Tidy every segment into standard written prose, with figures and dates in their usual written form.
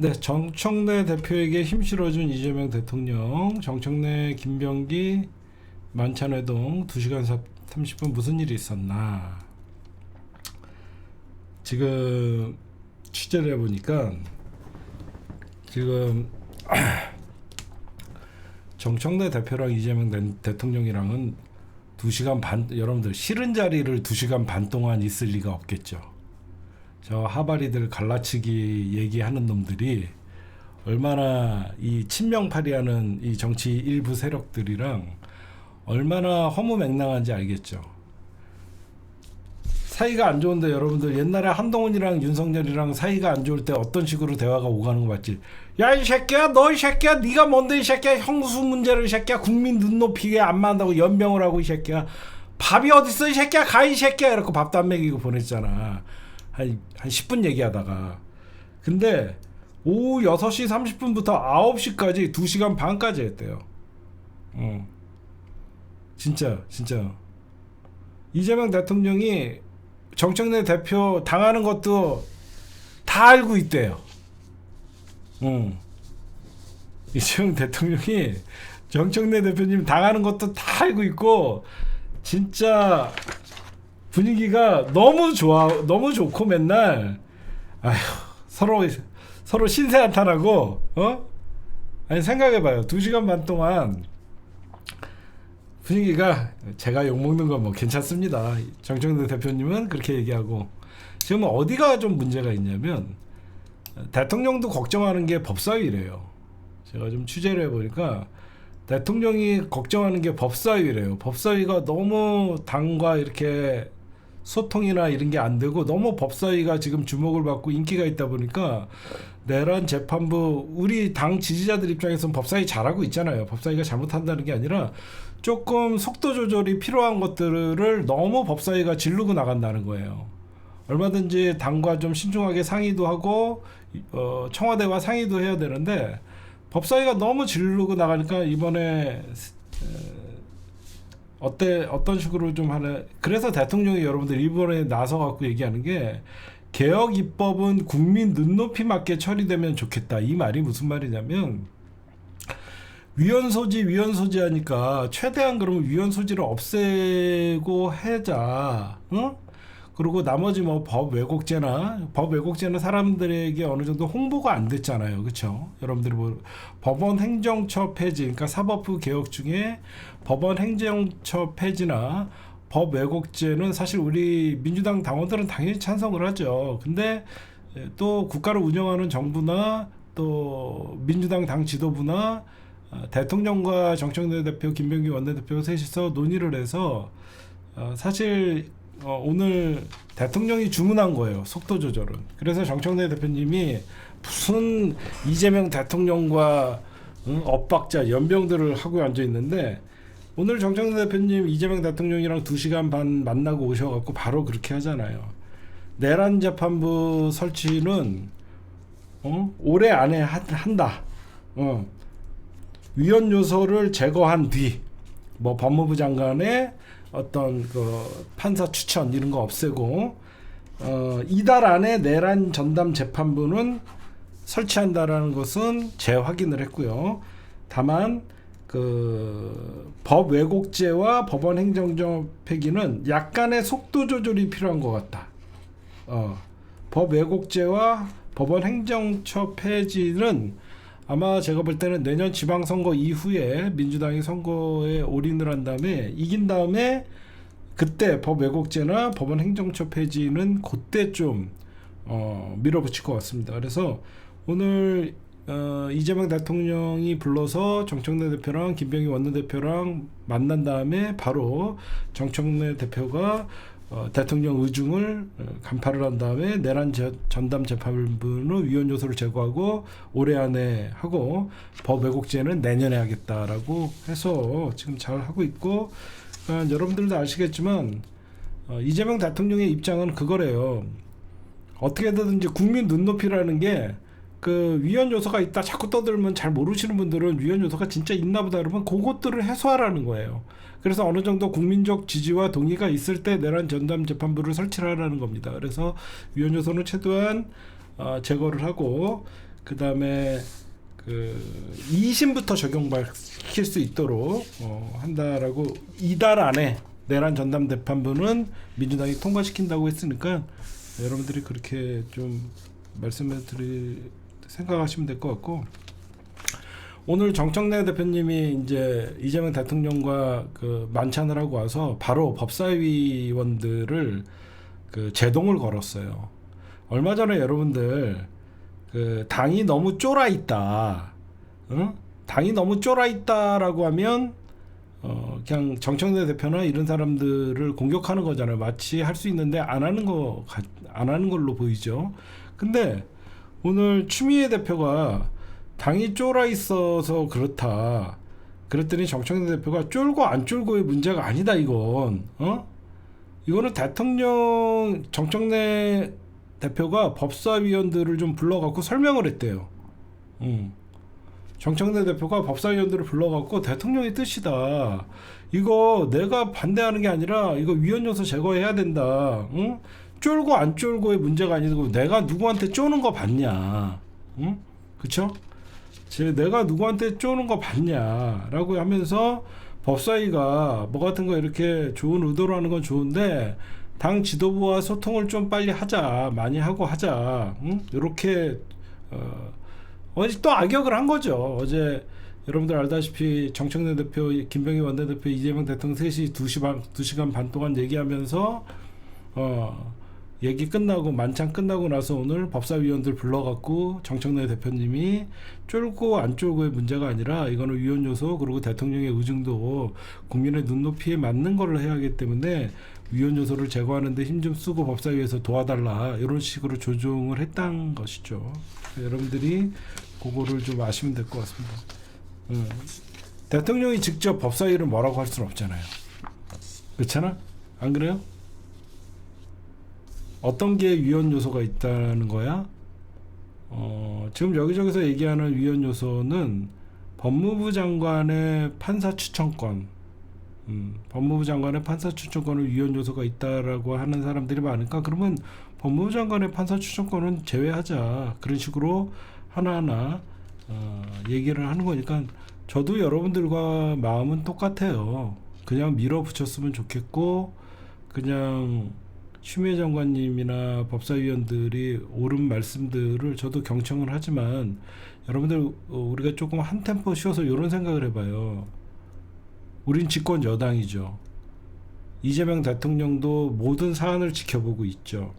네, 정청래 대표에게 힘 실어준 이재명 대통령, 정청래, 김병기, 만찬회동 2시간 30분 무슨 일이 있었나? 지금 취재를 해보니까 지금 정청래 대표랑 이재명 대통령이랑은 2시간 반, 여러분들 싫은 자리를 2시간 반 동안 있을 리가 없겠죠. 저 하바리들 갈라치기 얘기하는 놈들이 얼마나 이 친명파리하는 이 정치 일부 세력들이랑 얼마나 허무맹랑한지 알겠죠. 사이가 안 좋은데 여러분들 옛날에 한동훈이랑 윤석열이랑 사이가 안 좋을 때 어떤 식으로 대화가 오가는 거 맞지? 야 이 새끼야, 너 이 새끼야, 네가 뭔데 이 새끼야, 형수 문제를 이 새끼야, 국민 눈높이에 안 맞는다고 연병을 하고 이 새끼야, 밥이 어딨어 이 새끼야, 가 이 새끼야, 이렇게 밥도 안 먹이고 보냈잖아. 한 10분 얘기하다가. 근데 오후 6시 30분부터 9시까지 2시간 반까지 했대요. 진짜 이재명 대통령이 정청래 대표 당하는 것도 다 알고 있대요. 이재명 대통령이 정청래 대표님 당하는 것도 다 알고 있고, 진짜 분위기가 너무 좋아, 너무 좋고 맨날 아휴 서로 신세한탄하고. 아니 생각해봐요. 2시간 반 동안 분위기가, 제가 욕먹는 건 뭐 괜찮습니다. 정청래 대표님은 그렇게 얘기하고. 지금 어디가 좀 문제가 있냐면 대통령도 걱정하는 게 법사위래요. 제가 좀 취재를 해보니까 대통령이 걱정하는 게 법사위래요. 법사위가 너무 당과 이렇게 소통이나 이런 게 안 되고 너무 법사위가 지금 주목을 받고 인기가 있다 보니까 내란 재판부, 우리 당 지지자들 입장에서는 법사위 잘하고 있잖아요. 법사위가 잘못한다는 게 아니라 조금 속도 조절이 필요한 것들을 너무 법사위가 지르고 나간다는 거예요. 얼마든지 당과 좀 신중하게 상의도 하고 청와대와 상의도 해야 되는데 법사위가 너무 지르고 나가니까 이번에 어떤 식으로 좀 하나. 그래서 대통령이 여러분들 이번에 나서 갖고 얘기하는 게 개혁 입법은 국민 눈높이 맞게 처리되면 좋겠다. 이 말이 무슨 말이냐면 위헌 소지 하니까 최대한 그러면 위헌 소지를 없애고 하자. 그리고 나머지 뭐 법 왜곡죄는 사람들에게 어느 정도 홍보가 안 됐잖아요. 그렇죠? 여러분들이 뭐 법원 행정처 폐지, 그러니까 사법부 개혁 중에 법원 행정처 폐지나 법 왜곡죄는 사실 우리 민주당 당원들은 당연히 찬성을 하죠. 근데 또 국가를 운영하는 정부나 또 민주당 당 지도부나 대통령과 정청래 대표, 김병기 원내대표 셋이서 논의를 해서 사실 오늘 대통령이 주문한 거예요. 속도 조절은. 그래서 정청래 대표님이 무슨 이재명 대통령과 엇박자 연병들을 하고 앉아 있는데, 오늘 정청래 대표님 이재명 대통령이랑 2시간 반 만나고 오셔갖고 바로 그렇게 하잖아요. 내란 재판부 설치는 올해 안에 한다. 위헌 요소를 제거한 뒤 뭐 법무부 장관의 어떤 그 판사 추천 이런 거 없애고 이달 안에 내란 전담 재판부는 설치한다라는 것은 재확인을 했고요. 다만 그 법 왜곡죄와 법원 행정처 폐기는 약간의 속도 조절이 필요한 것 같다. 법 왜곡죄와 법원 행정처 폐지는 아마 제가 볼 때는 내년 지방선거 이후에 민주당이 선거에 올인을 한 다음에 이긴 다음에 그때 법 왜곡죄나 법원 행정처 폐지는 그때 좀 밀어붙일 것 같습니다. 그래서 오늘 이재명 대통령이 불러서 정청래 대표랑 김병기 원내대표랑 만난 다음에 바로 정청래 대표가 대통령 의중을 간파를 한 다음에 내란 전담 재판부는 위헌 요소를 제거하고 올해 안에 하고 법 왜곡죄는 내년에 하겠다라고 해서 지금 잘 하고 있고, 그러니까 여러분들도 아시겠지만 이재명 대통령의 입장은 그거래요. 어떻게든 이제 국민 눈높이라는 게 그 위헌 요소가 있다 자꾸 떠들면 잘 모르시는 분들은 위헌 요소가 진짜 있나 보다 그러면 그것들을 해소하라는 거예요. 그래서 어느 정도 국민적 지지와 동의가 있을 때 내란 전담 재판부를 설치하라는 겁니다. 그래서 위헌 요소는 최대한 제거를 하고, 그다음에 그 2심부터 적용시킬 수 있도록 한다라고 이달 안에 내란 전담 재판부는 민주당이 통과시킨다고 했으니까 여러분들이 그렇게 좀 생각하시면 될 것 같고, 오늘 정청래 대표님이 이제 이재명 대통령과 그 만찬을 하고 와서 바로 법사위원들을 그 제동을 걸었어요. 얼마 전에 여러분들 그 당이 너무 쫄아 있다, 당이 너무 쫄아 있다라고 하면 그냥 정청래 대표나 이런 사람들을 공격하는 거잖아요. 마치 할 수 있는데 안 하는 걸로 보이죠. 근데 오늘 추미애 대표가 당이 쫄아 있어서 그렇다 그랬더니 정청래 대표가 쫄고 안 쫄고의 문제가 아니다, 이건. 이거는 대통령 정청래 대표가 법사위원들을 좀 불러갖고 설명을 했대요. 정청래 대표가 법사위원들을 불러갖고 대통령의 뜻이다, 이거 내가 반대하는 게 아니라 이거 위헌 요소 제거해야 된다, 쫄고 안 쫄고의 문제가 아니고 내가 누구한테 쪼는 거 봤냐, 그쵸? 내가 누구한테 쪼는 거 봤냐라고 하면서 법사위가 뭐 같은 거 이렇게 좋은 의도로 하는 건 좋은데 당 지도부와 소통을 좀 빨리 하자, 많이 하고 하자, 이렇게 어제 또 악역을 한 거죠. 어제 여러분들 알다시피 정청래 대표, 김병희 원내대표, 이재명 대통령 셋이 2시간 반 동안 얘기하면서 얘기 끝나고 만찬 끝나고 나서 오늘 법사위원들 불러갖고 정청래 대표님이 쫄고 안 쫄고의 문제가 아니라 이거는 위헌 요소, 그리고 대통령의 의중도 국민의 눈높이에 맞는 걸로 해야 하기 때문에 위헌 요소를 제거하는데 힘 좀 쓰고 법사위에서 도와달라, 이런 식으로 조정을 했다는 것이죠. 여러분들이 그거를 좀 아시면 될 것 같습니다. 대통령이 직접 법사위를 뭐라고 할 수는 없잖아요. 그렇잖아? 안 그래요? 어떤 게 위헌 요소가 있다는 거야? 지금 여기저기서 얘기하는 위헌 요소는 법무부 장관의 판사 추천권, 법무부 장관의 판사 추천권을 위헌 요소가 있다라고 하는 사람들이 많으니까 그러면 법무부 장관의 판사 추천권은 제외하자, 그런 식으로 하나하나 얘기를 하는 거니까 저도 여러분들과 마음은 똑같아요. 그냥 밀어붙였으면 좋겠고, 그냥 추미애 장관님이나 법사위원들이 옳은 말씀들을 저도 경청을 하지만 여러분들 우리가 조금 한 템포 쉬어서 이런 생각을 해봐요. 우린 집권 여당이죠. 이재명 대통령도 모든 사안을 지켜보고 있죠.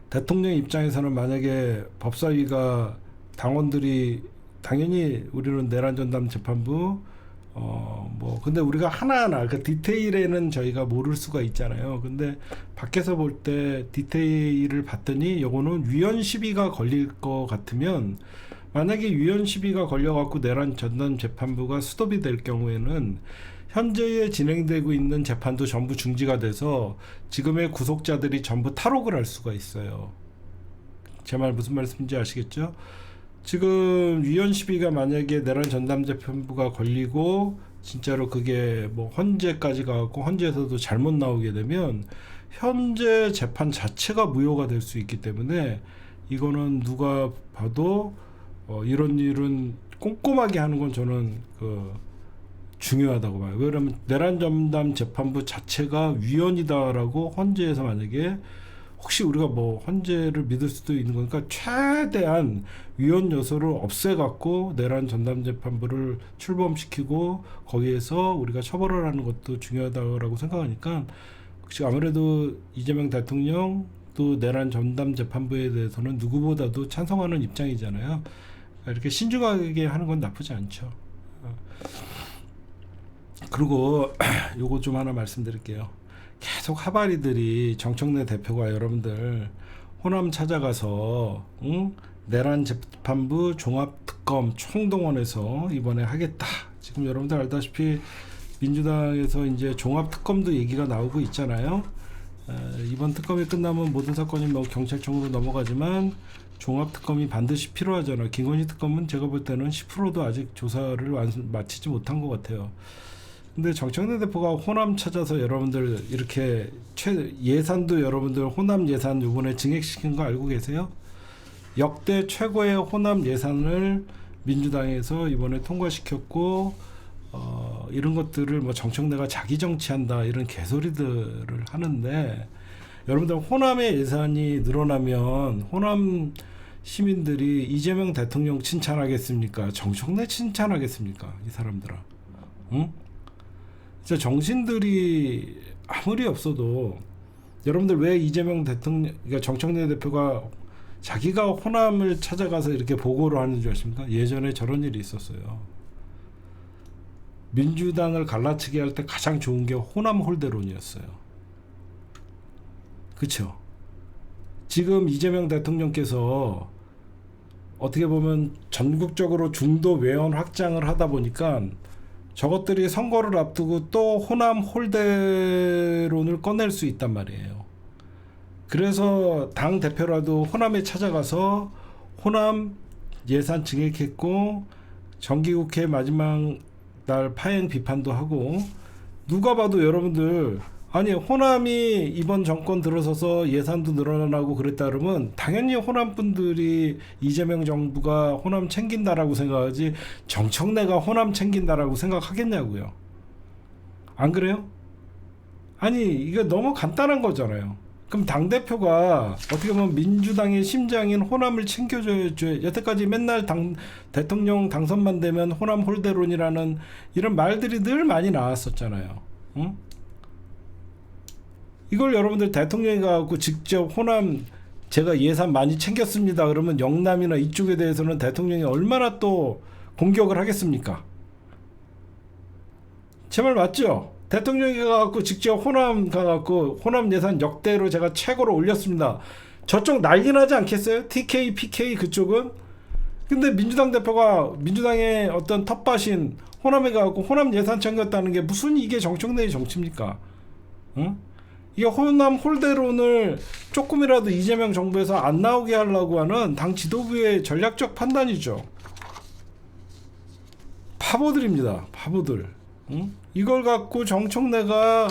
대통령 입장에서는 만약에 법사위가 당원들이 당연히 우리는 내란 전담 재판부 근데 우리가 하나하나 그 디테일에는 저희가 모를 수가 있잖아요. 근데 밖에서 볼 때 디테일을 봤더니 요거는 위헌 시비가 걸릴 것 같으면, 만약에 위헌 시비가 걸려갖고 내란 전담 재판부가 스톱이 될 경우에는 현재에 진행되고 있는 재판도 전부 중지가 돼서 지금의 구속자들이 전부 탈옥을 할 수가 있어요. 제 말 무슨 말씀인지 아시겠죠? 지금 위헌 시비가 만약에 내란 전담 재판부가 걸리고 진짜로 그게 뭐 헌재까지 가고 헌재에서도 잘못 나오게 되면 현재 재판 자체가 무효가 될 수 있기 때문에 이거는 누가 봐도 이런 일은 꼼꼼하게 하는 건 저는 중요하다고 봐요. 왜냐하면 내란 전담 재판부 자체가 위헌이다라고 헌재에서 만약에 혹시 우리가 뭐 헌재를 믿을 수도 있는 거니까 최대한 위헌 요소를 없애갖고 내란 전담 재판부를 출범시키고 거기에서 우리가 처벌을 하는 것도 중요하다고 생각하니까 혹시 아무래도 이재명 대통령 또 내란 전담 재판부에 대해서는 누구보다도 찬성하는 입장이잖아요. 이렇게 신중하게 하는 건 나쁘지 않죠. 그리고 요거 좀 하나 말씀드릴게요. 계속 하바리들이 정청래 대표가 여러분들 호남 찾아가서 내란 재판부 종합특검 총동원해서 이번에 하겠다. 지금 여러분들 알다시피 민주당에서 이제 종합특검도 얘기가 나오고 있잖아요. 이번 특검이 끝나면 모든 사건이 뭐 경찰청으로 넘어가지만 종합특검이 반드시 필요하잖아요. 김건희 특검은 제가 볼 때는 10%도 아직 조사를 마치지 못한 것 같아요. 근데 정청래 대표가 호남 찾아서 여러분들 이렇게 예산도 여러분들 호남 예산 이번에 증액시킨 거 알고 계세요? 역대 최고의 호남 예산을 민주당에서 이번에 통과시켰고 이런 것들을 뭐 정청래가 자기 정치한다 이런 개소리들을 하는데 여러분들 호남의 예산이 늘어나면 호남 시민들이 이재명 대통령 칭찬하겠습니까? 정청래 칭찬하겠습니까? 이 사람들아. 응? 진짜 정신들이 아무리 없어도 여러분들 왜 이재명 대통령, 그러니까 정청래 대표가 자기가 호남을 찾아가서 이렇게 보고를 하는 줄 아십니까? 예전에 저런 일이 있었어요. 민주당을 갈라치기 할 때 가장 좋은 게 호남 홀대론이었어요. 그쵸? 지금 이재명 대통령께서 어떻게 보면 전국적으로 중도 외연 확장을 하다 보니까 저것들이 선거를 앞두고 또 호남 홀대론을 꺼낼 수 있단 말이에요. 그래서 당 대표라도 호남에 찾아가서 호남 예산 증액했고 정기국회 마지막 날 파행 비판도 하고 누가 봐도 여러분들 아니 호남이 이번 정권 들어서서 예산도 늘어나고 그랬다 그러면 당연히 호남 분들이 이재명 정부가 호남 챙긴다라고 생각하지 정청래가 호남 챙긴다라고 생각하겠냐고요. 안 그래요? 아니 이거 너무 간단한 거잖아요. 그럼 당대표가 어떻게 보면 민주당의 심장인 호남을 챙겨줘야죠. 여태까지 맨날 대통령 당선만 되면 호남 홀대론이라는 이런 말들이 늘 많이 나왔었잖아요. 응? 이걸 여러분들 대통령이 가고 직접 호남 제가 예산 많이 챙겼습니다. 그러면 영남이나 이쪽에 대해서는 대통령이 얼마나 또 공격을 하겠습니까? 제 말 맞죠? 대통령이 가갖고 직접 호남 가갖고 호남 예산 역대로 제가 최고로 올렸습니다. 저쪽 난리 나지 않겠어요? TK, PK 그쪽은? 근데 민주당 대표가 민주당의 어떤 텃밭인 호남에 가갖고 호남 예산 챙겼다는 게 무슨 이게 정청래의 정치입니까? 응? 이게 호남 홀대론을 조금이라도 이재명 정부에서 안 나오게 하려고 하는 당 지도부의 전략적 판단이죠. 바보들입니다. 바보들. 응? 이걸 갖고 정청래가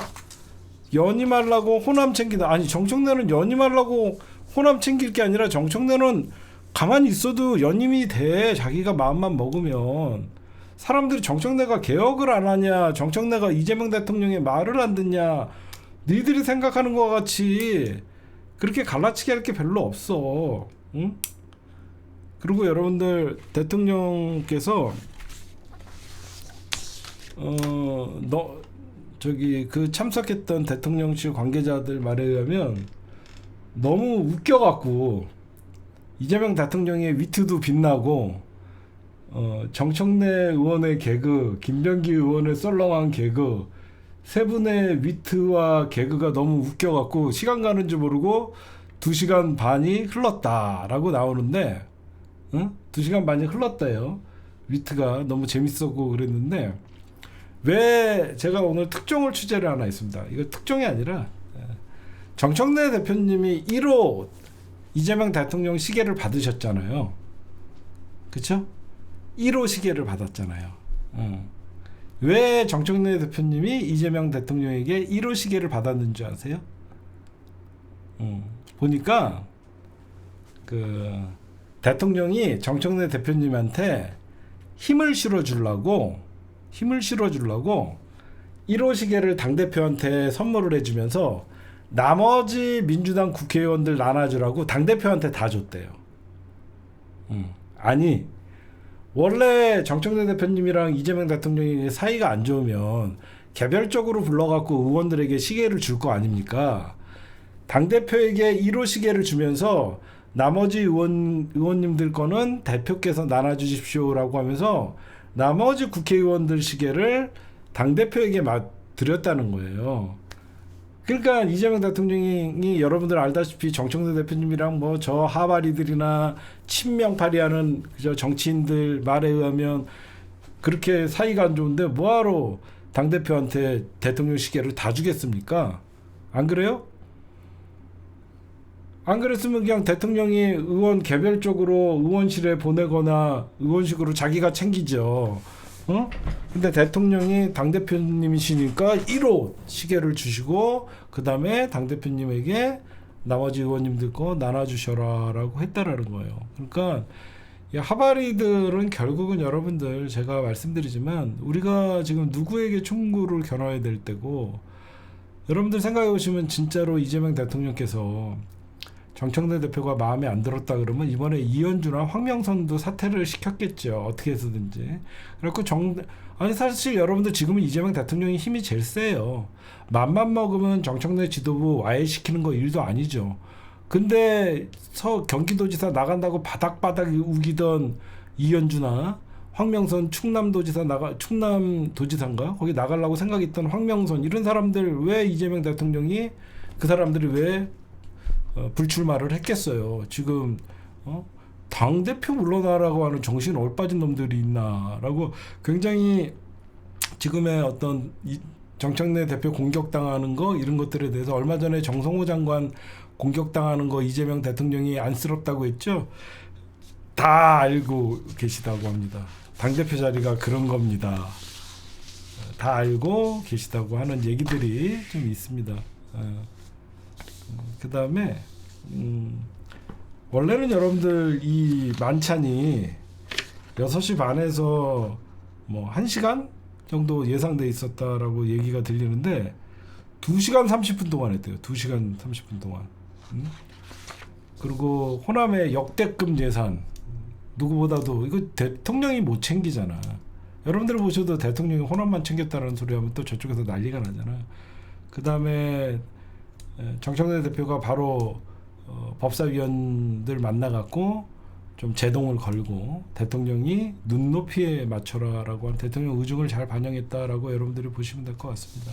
연임하려고 호남 챙기다. 아니 정청래는 연임하려고 호남 챙길 게 아니라 정청래는 가만히 있어도 연임이 돼. 자기가 마음만 먹으면. 사람들이 정청래가 개혁을 안 하냐, 정청래가 이재명 대통령의 말을 안 듣냐, 니들이 생각하는 것 같이 그렇게 갈라치기 할 게 별로 없어. 응? 그리고 여러분들 대통령께서 그 참석했던 대통령실 관계자들 말에 의하면 너무 웃겨갖고 이재명 대통령의 위트도 빛나고 정청래 의원의 개그, 김병기 의원의 썰렁한 개그 세 분의 위트와 개그가 너무 웃겨갖고 시간 가는 줄 모르고 2시간 반이 흘렀다라고 나오는데 응? 2시간 반이 흘렀다요. 위트가 너무 재밌었고 그랬는데 왜 제가 오늘 특종을 취재를 하나 했습니다. 이거 특종이 아니라 정청래 대표님이 1호 이재명 대통령 시계를 받으셨잖아요. 그쵸? 1호 시계를 받았잖아요. 왜 정청래 대표님이 이재명 대통령에게 1호 시계를 받았는 줄 아세요? 보니까 그 대통령이 정청래 대표님한테 힘을 실어주려고 1호 시계를 당대표한테 선물을 해주면서 나머지 민주당 국회의원들 나눠주라고 당대표한테 다 줬대요. 아니 원래 정청래 대표님이랑 이재명 대통령이 사이가 안 좋으면 개별적으로 불러갖고 의원들에게 시계를 줄 거 아닙니까? 당대표에게 1호 시계를 주면서 나머지 의원님들 거는 대표께서 나눠주십시오라고 하면서 나머지 국회의원들 시계를 당대표에게 드렸다는 거예요. 그러니까 이재명 대통령이 여러분들 알다시피 정청래 대표님이랑 뭐 저 하바리들이나 친명파리하는 그저 정치인들 말에 의하면 그렇게 사이가 안 좋은데 뭐하러 당대표한테 대통령 시계를 다 주겠습니까? 안 그래요? 안 그랬으면 그냥 대통령이 의원 개별적으로 의원실에 보내거나 의원식으로 자기가 챙기죠. 근데 대통령이 당대표님이시니까 1호 시계를 주시고 그 다음에 당대표님에게 나머지 의원님들 거 나눠주셔라라고 했다라는 거예요. 그러니까 이 하바리들은 결국은 여러분들 제가 말씀드리지만 우리가 지금 누구에게 충고를 겨눠야 될 때고, 여러분들 생각해 보시면 진짜로 이재명 대통령께서 정청래 대표가 마음에 안 들었다 그러면 이번에 이현주나 황명선도 사퇴를 시켰겠죠. 어떻게 해서든지. 그래갖고 아니 사실 여러분들 지금은 이재명 대통령이 힘이 제일 세요. 맘만 먹으면 정청래 지도부 와해시키는 거 일도 아니죠. 근데 경기도지사 나간다고 바닥바닥 우기던 이현주나 황명선 충남도지사인가 거기 나가려고 생각했던 황명선, 이런 사람들 왜 이재명 대통령이 그 사람들이 왜 불출마를 했겠어요. 지금 당대표 물러나라고 하는 정신 얼빠진 놈들이 있나라고 굉장히 지금의 어떤 정청래 대표 공격당하는 거 이런 것들에 대해서, 얼마 전에 정성호 장관 공격당하는 거 이재명 대통령이 안쓰럽다고 했죠. 다 알고 계시다고 합니다. 당대표 자리가 그런 겁니다. 다 알고 계시다고 하는 얘기들이 좀 있습니다. 그 다음에 원래는 여러분들 이 만찬이 6시 반에서 뭐 1시간 정도 예상돼 있었다라고 얘기가 들리는데 2시간 30분 동안 했대요. 2시간 30분 동안. 그리고 호남의 역대급 예산, 누구보다도 이거 대통령이 못 챙기잖아. 여러분들 보셔도 대통령이 호남만 챙겼다는 소리 하면 또 저쪽에서 난리가 나잖아. 그 다음에 정청래 대표가 바로 법사위원들 만나갖고 좀 제동을 걸고 대통령이 눈높이에 맞춰라라고 하는 대통령 의중을 잘 반영했다라고 여러분들이 보시면 될 것 같습니다.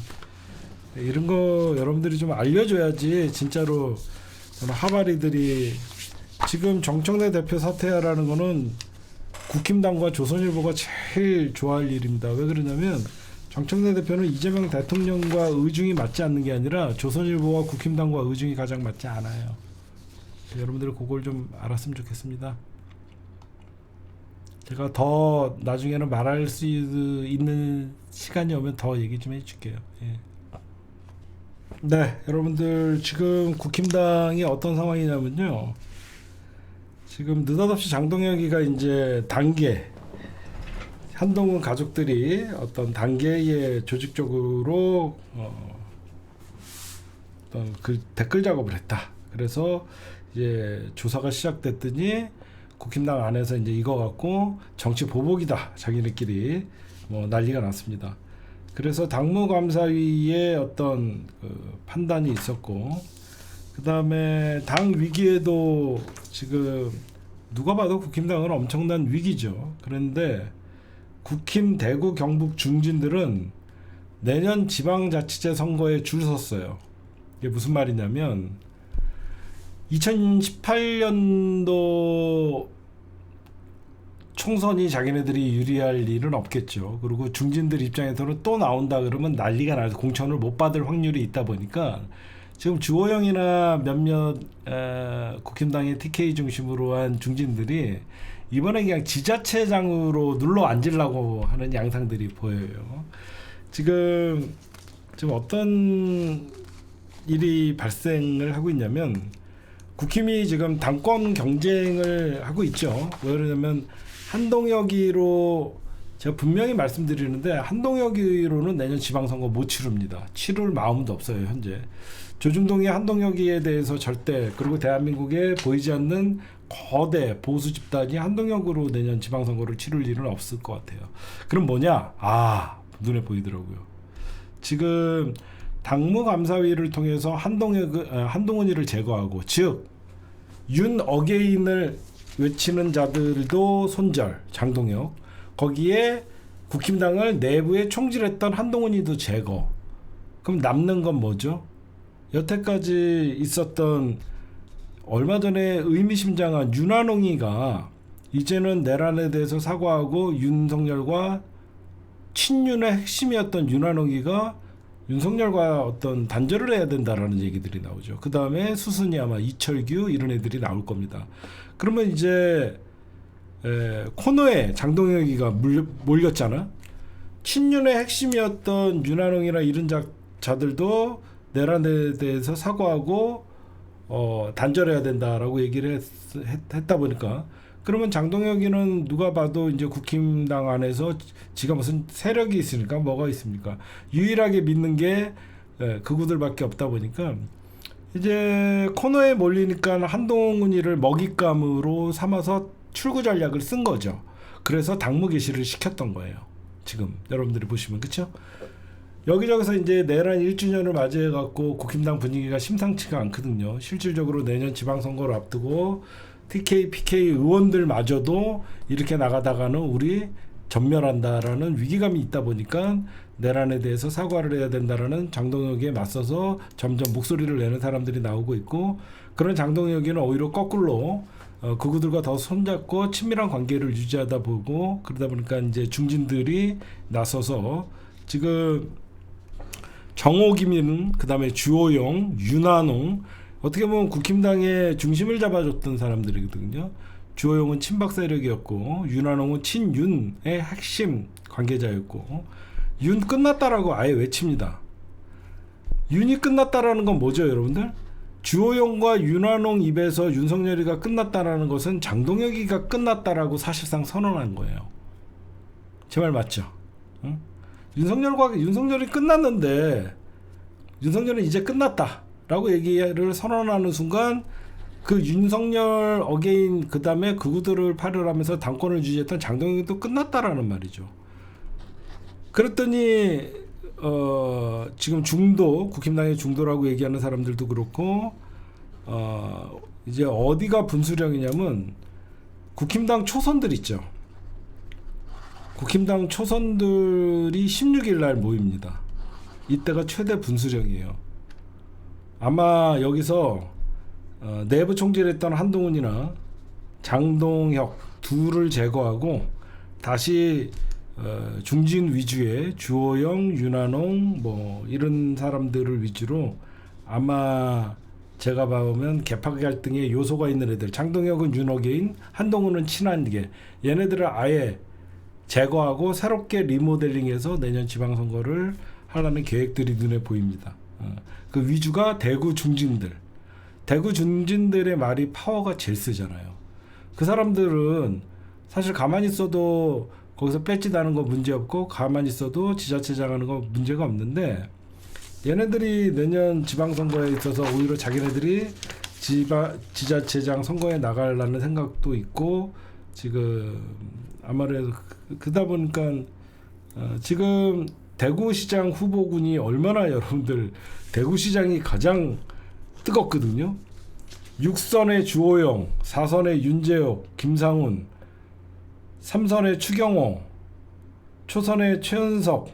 이런 거 여러분들이 좀 알려줘야지. 진짜로 저는 하바리들이 지금 정청래 대표 사퇴하라는 거는 국힘당과 조선일보가 제일 좋아할 일입니다. 왜 그러냐면 정청래 대표는 이재명 대통령과 의중이 맞지 않는 게 아니라 조선일보와 국힘당과 의중이 가장 맞지 않아요. 여러분들 그걸 좀 알았으면 좋겠습니다. 제가 더 나중에는 말할 수 있는 시간이 오면 더 얘기 좀 해줄게요. 예. 네, 여러분들 지금 국힘당이 어떤 상황이냐면요. 지금 느닷없이 장동혁이가 이제 단계, 한동훈 가족들이 어떤 단계의 조직적으로 어떤 그 댓글 작업을 했다. 그래서 이제 조사가 시작됐더니 국힘당 안에서 이제 이거 갖고 정치 보복이다, 자기네끼리 뭐 난리가 났습니다. 그래서 당무감사위의 어떤 그 판단이 있었고, 그 다음에 당 위기에도 지금 누가 봐도 국힘당은 엄청난 위기죠. 그런데 국힘 대구 경북 중진들은 내년 지방자치제 선거에 줄 섰어요. 이게 무슨 말이냐면 2018년도 총선이 자기네들이 유리할 일은 없겠죠. 그리고 중진들 입장에서는 또 나온다 그러면 난리가 나서 공천을 못 받을 확률이 있다 보니까 지금 주호영이나 몇몇 국힘당의 TK 중심으로 한 중진들이 이번에 그냥 지자체장으로 눌러 앉으려고 하는 양상들이 보여요. 지금 어떤 일이 발생을 하고 있냐면 국힘이 지금 당권 경쟁을 하고 있죠. 왜 그러냐면 한동혁이로 제가 분명히 말씀드리는데 한동혁이로는 내년 지방선거 못 치릅니다. 치를 마음도 없어요. 현재 조중동의 한동혁이에 대해서 절대, 그리고 대한민국에 보이지 않는 거대 보수 집단이 한동혁으로 내년 지방선거를 치를 일은 없을 것 같아요. 그럼 뭐냐? 눈에 보이더라고요. 지금 당무감사위를 통해서 한동훈이를 제거하고, 즉 윤 어게인을 외치는 자들도 손절, 장동혁, 거기에 국힘당을 내부에 총질했던 한동훈이도 제거. 그럼 남는 건 뭐죠? 여태까지 있었던, 얼마 전에 의미심장한 윤한홍이가 이제는 내란에 대해서 사과하고 윤석열과 친윤의 핵심이었던 윤한홍이가 윤석열과 어떤 단절을 해야 된다라는 얘기들이 나오죠. 그 다음에 수순이 아마 이철규 이런 애들이 나올 겁니다. 그러면 이제 코너에 장동혁이가 몰렸잖아. 친윤의 핵심이었던 윤한홍이나 이런 자들도 내란에 대해서 사과하고 단절해야 된다라고 얘기를 했다 보니까, 그러면 장동혁이는 누가 봐도 이제 국힘당 안에서 지가 무슨 세력이 있으니까 뭐가 있습니까? 유일하게 믿는 게 그구들밖에 없다 보니까 이제 코너에 몰리니까 한동훈이를 먹잇감으로 삼아서 출구 전략을 쓴 거죠. 그래서 당무 개시를 시켰던 거예요. 지금 여러분들이 보시면, 그렇죠? 여기저기서 이제 내란 1주년을 맞이해 갖고 국힘당 분위기가 심상치가 않거든요. 실질적으로 내년 지방선거를 앞두고 TK, PK 의원들마저도 이렇게 나가다가는 우리 전멸한다라는 위기감이 있다 보니까 내란에 대해서 사과를 해야 된다라는 장동혁에 맞서서 점점 목소리를 내는 사람들이 나오고 있고, 그런 장동혁이는 오히려 거꾸로 그구들과 더 손잡고 친밀한 관계를 유지하다 보고, 그러다 보니까 이제 중진들이 나서서 지금 정호기민, 그다음에 주호영, 윤한홍, 어떻게 보면 국힘당의 중심을 잡아줬던 사람들이거든요. 주호영은 친박 세력이었고 윤한홍은 친윤의 핵심 관계자였고, 윤 끝났다라고 아예 외칩니다. 윤이 끝났다라는 건 뭐죠, 여러분들? 주호영과 윤한홍 입에서 윤석열이가 끝났다라는 것은 장동혁이가 끝났다라고 사실상 선언한 거예요. 제 말 맞죠? 응? 윤석열이 끝났는데, 윤석열은 이제 끝났다라고 얘기를 선언하는 순간 그 윤석열 어게인, 그 다음에 그구들을 파열하면서 당권을 유지했던 장동혁이 또 끝났다라는 말이죠. 그랬더니 지금 중도, 국힘당의 중도라고 얘기하는 사람들도 그렇고, 이제 어디가 분수령이냐면 국힘당 초선들 있죠. 국힘당 초선들이 16일 날 모입니다. 이때가 최대 분수령이에요. 아마 여기서 내부 총질했던 한동훈이나 장동혁 둘을 제거하고 다시 중진 위주의 주호영, 윤한홍 뭐 이런 사람들을 위주로, 아마 제가 봐보면 개파 갈등의 요소가 있는 애들, 장동혁은 윤어게인, 한동훈은 친한계, 얘네들을 아예 제거하고 새롭게 리모델링해서 내년 지방선거를 하라는 계획들이 눈에 보입니다. 그 위주가 대구 중진들. 대구 중진들의 말이 파워가 제일 세잖아요. 그 사람들은 사실 가만히 있어도 거기서 뺏지다는 거 문제없고, 가만히 있어도 지자체장 하는 거 문제가 없는데, 얘네들이 내년 지방선거에 있어서 오히려 자기네들이 지자체장 선거에 나가려는 생각도 있고, 지금 아무래도 그러다 보니까 지금 대구시장 후보군이 얼마나, 여러분들 대구시장이 가장 뜨겁거든요. 6선의 주호영, 4선의 윤재옥, 김상훈, 3선의 추경호, 초선의 최은석,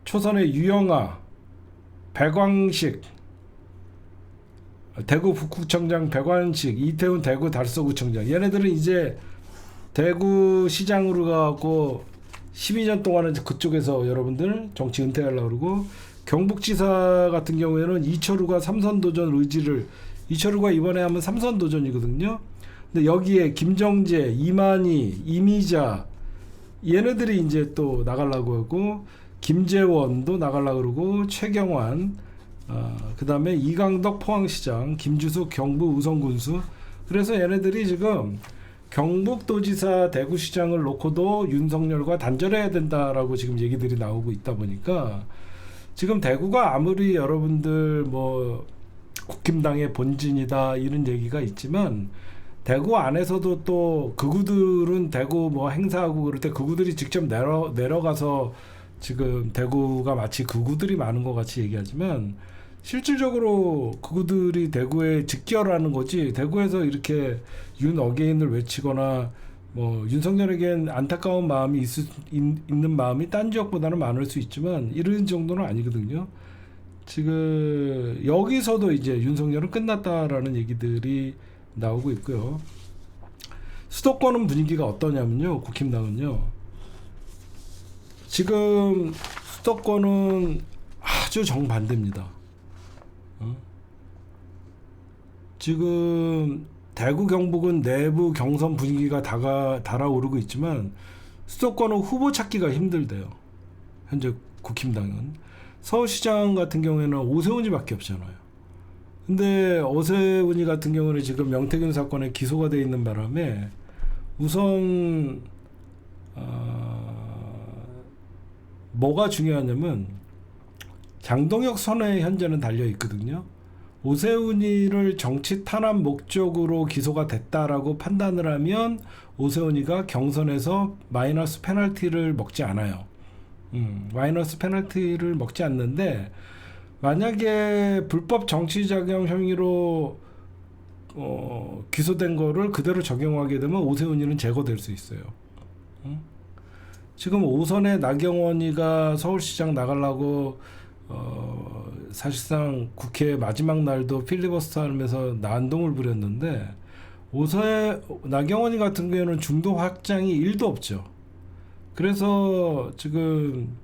초선의 유영아, 백왕식, 대구 북구청장 백왕식, 이태훈 대구 달서구청장, 얘네들은 이제 대구시장으로 가고 12년 동안은 그쪽에서 여러분들 정치 은퇴하려고 그러고, 경북지사 같은 경우에는 이철우가 3선 도전 의지를, 이철우가 이번에 하면 3선 도전이거든요. 근데 여기에 김정재, 이만희, 이미자, 얘네들이 이제 또 나가려고 하고, 김재원도 나가려고 그러고, 최경환, 그 다음에 이강덕 포항시장, 김주숙 경부 우선군수. 그래서 얘네들이 지금 경북도지사 대구시장을 놓고도 윤석열과 단절해야 된다라고 지금 얘기들이 나오고 있다 보니까, 지금 대구가 아무리 여러분들 뭐 국힘당의 본진이다 이런 얘기가 있지만, 대구 안에서도 또 그구들은 대구 뭐 행사하고 그럴 때 그구들이 직접 내려가서 지금 대구가 마치 그구들이 많은 것 같이 얘기하지만, 실질적으로 그구들이 대구에 직결하는 거지, 대구에서 이렇게 윤 어게인을 외치거나 뭐 윤석열에겐 안타까운 마음이 있는 마음이 딴 지역보다는 많을 수 있지만 이런 정도는 아니거든요. 지금 여기서도 이제 윤석열은 끝났다라는 얘기들이 나오고 있고요. 수도권은 분위기가 어떠냐면요, 국힘당은요, 지금 수도권은 아주 정반대입니다. 지금 대구 경북은 내부 경선 분위기가 달아오르고 있지만 수도권은 후보 찾기가 힘들대요. 현재 국힘당은. 서울시장 같은 경우에는 오세훈이밖에 없잖아요. 근데 오세훈이 같은 경우는 지금 명태균 사건에 기소가 돼 있는 바람에 우선 뭐가 중요하냐면 장동혁 선에 현재는 달려 있거든요. 오세훈이를 정치 탄압 목적으로 기소가 됐다라고 판단을 하면 오세훈이가 경선에서 마이너스 페널티를 먹지 않아요. 마이너스 페널티를 먹지 않는데, 만약에 불법 정치자금 혐의로 기소된 거를 그대로 적용하게 되면 오세훈이는 제거될 수 있어요. 지금 오선에 나경원이가 서울시장 나가려고 사실상 국회 마지막 날도 필리버스터 하면서 난동을 부렸는데, 나경원이 같은 경우에는 중도 확장이 1도 없죠. 그래서 지금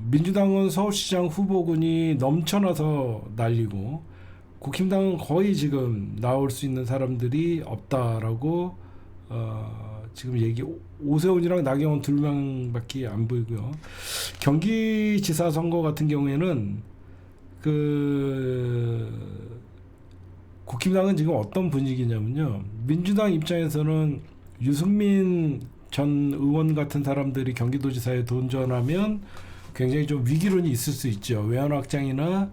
민주당은 서울시장 후보군이 넘쳐나서 날리고, 국힘당은 거의 지금 나올 수 있는 사람들이 없다라고 지금 오세훈이랑 나경원 2명밖에 안 보이고요. 경기지사 선거 같은 경우에는 국힘당은 지금 어떤 분위기냐면요. 민주당 입장에서는 유승민 전 의원 같은 사람들이 경기도지사에 도전하면 굉장히 좀 위기론이 있을 수 있죠. 외연 확장이나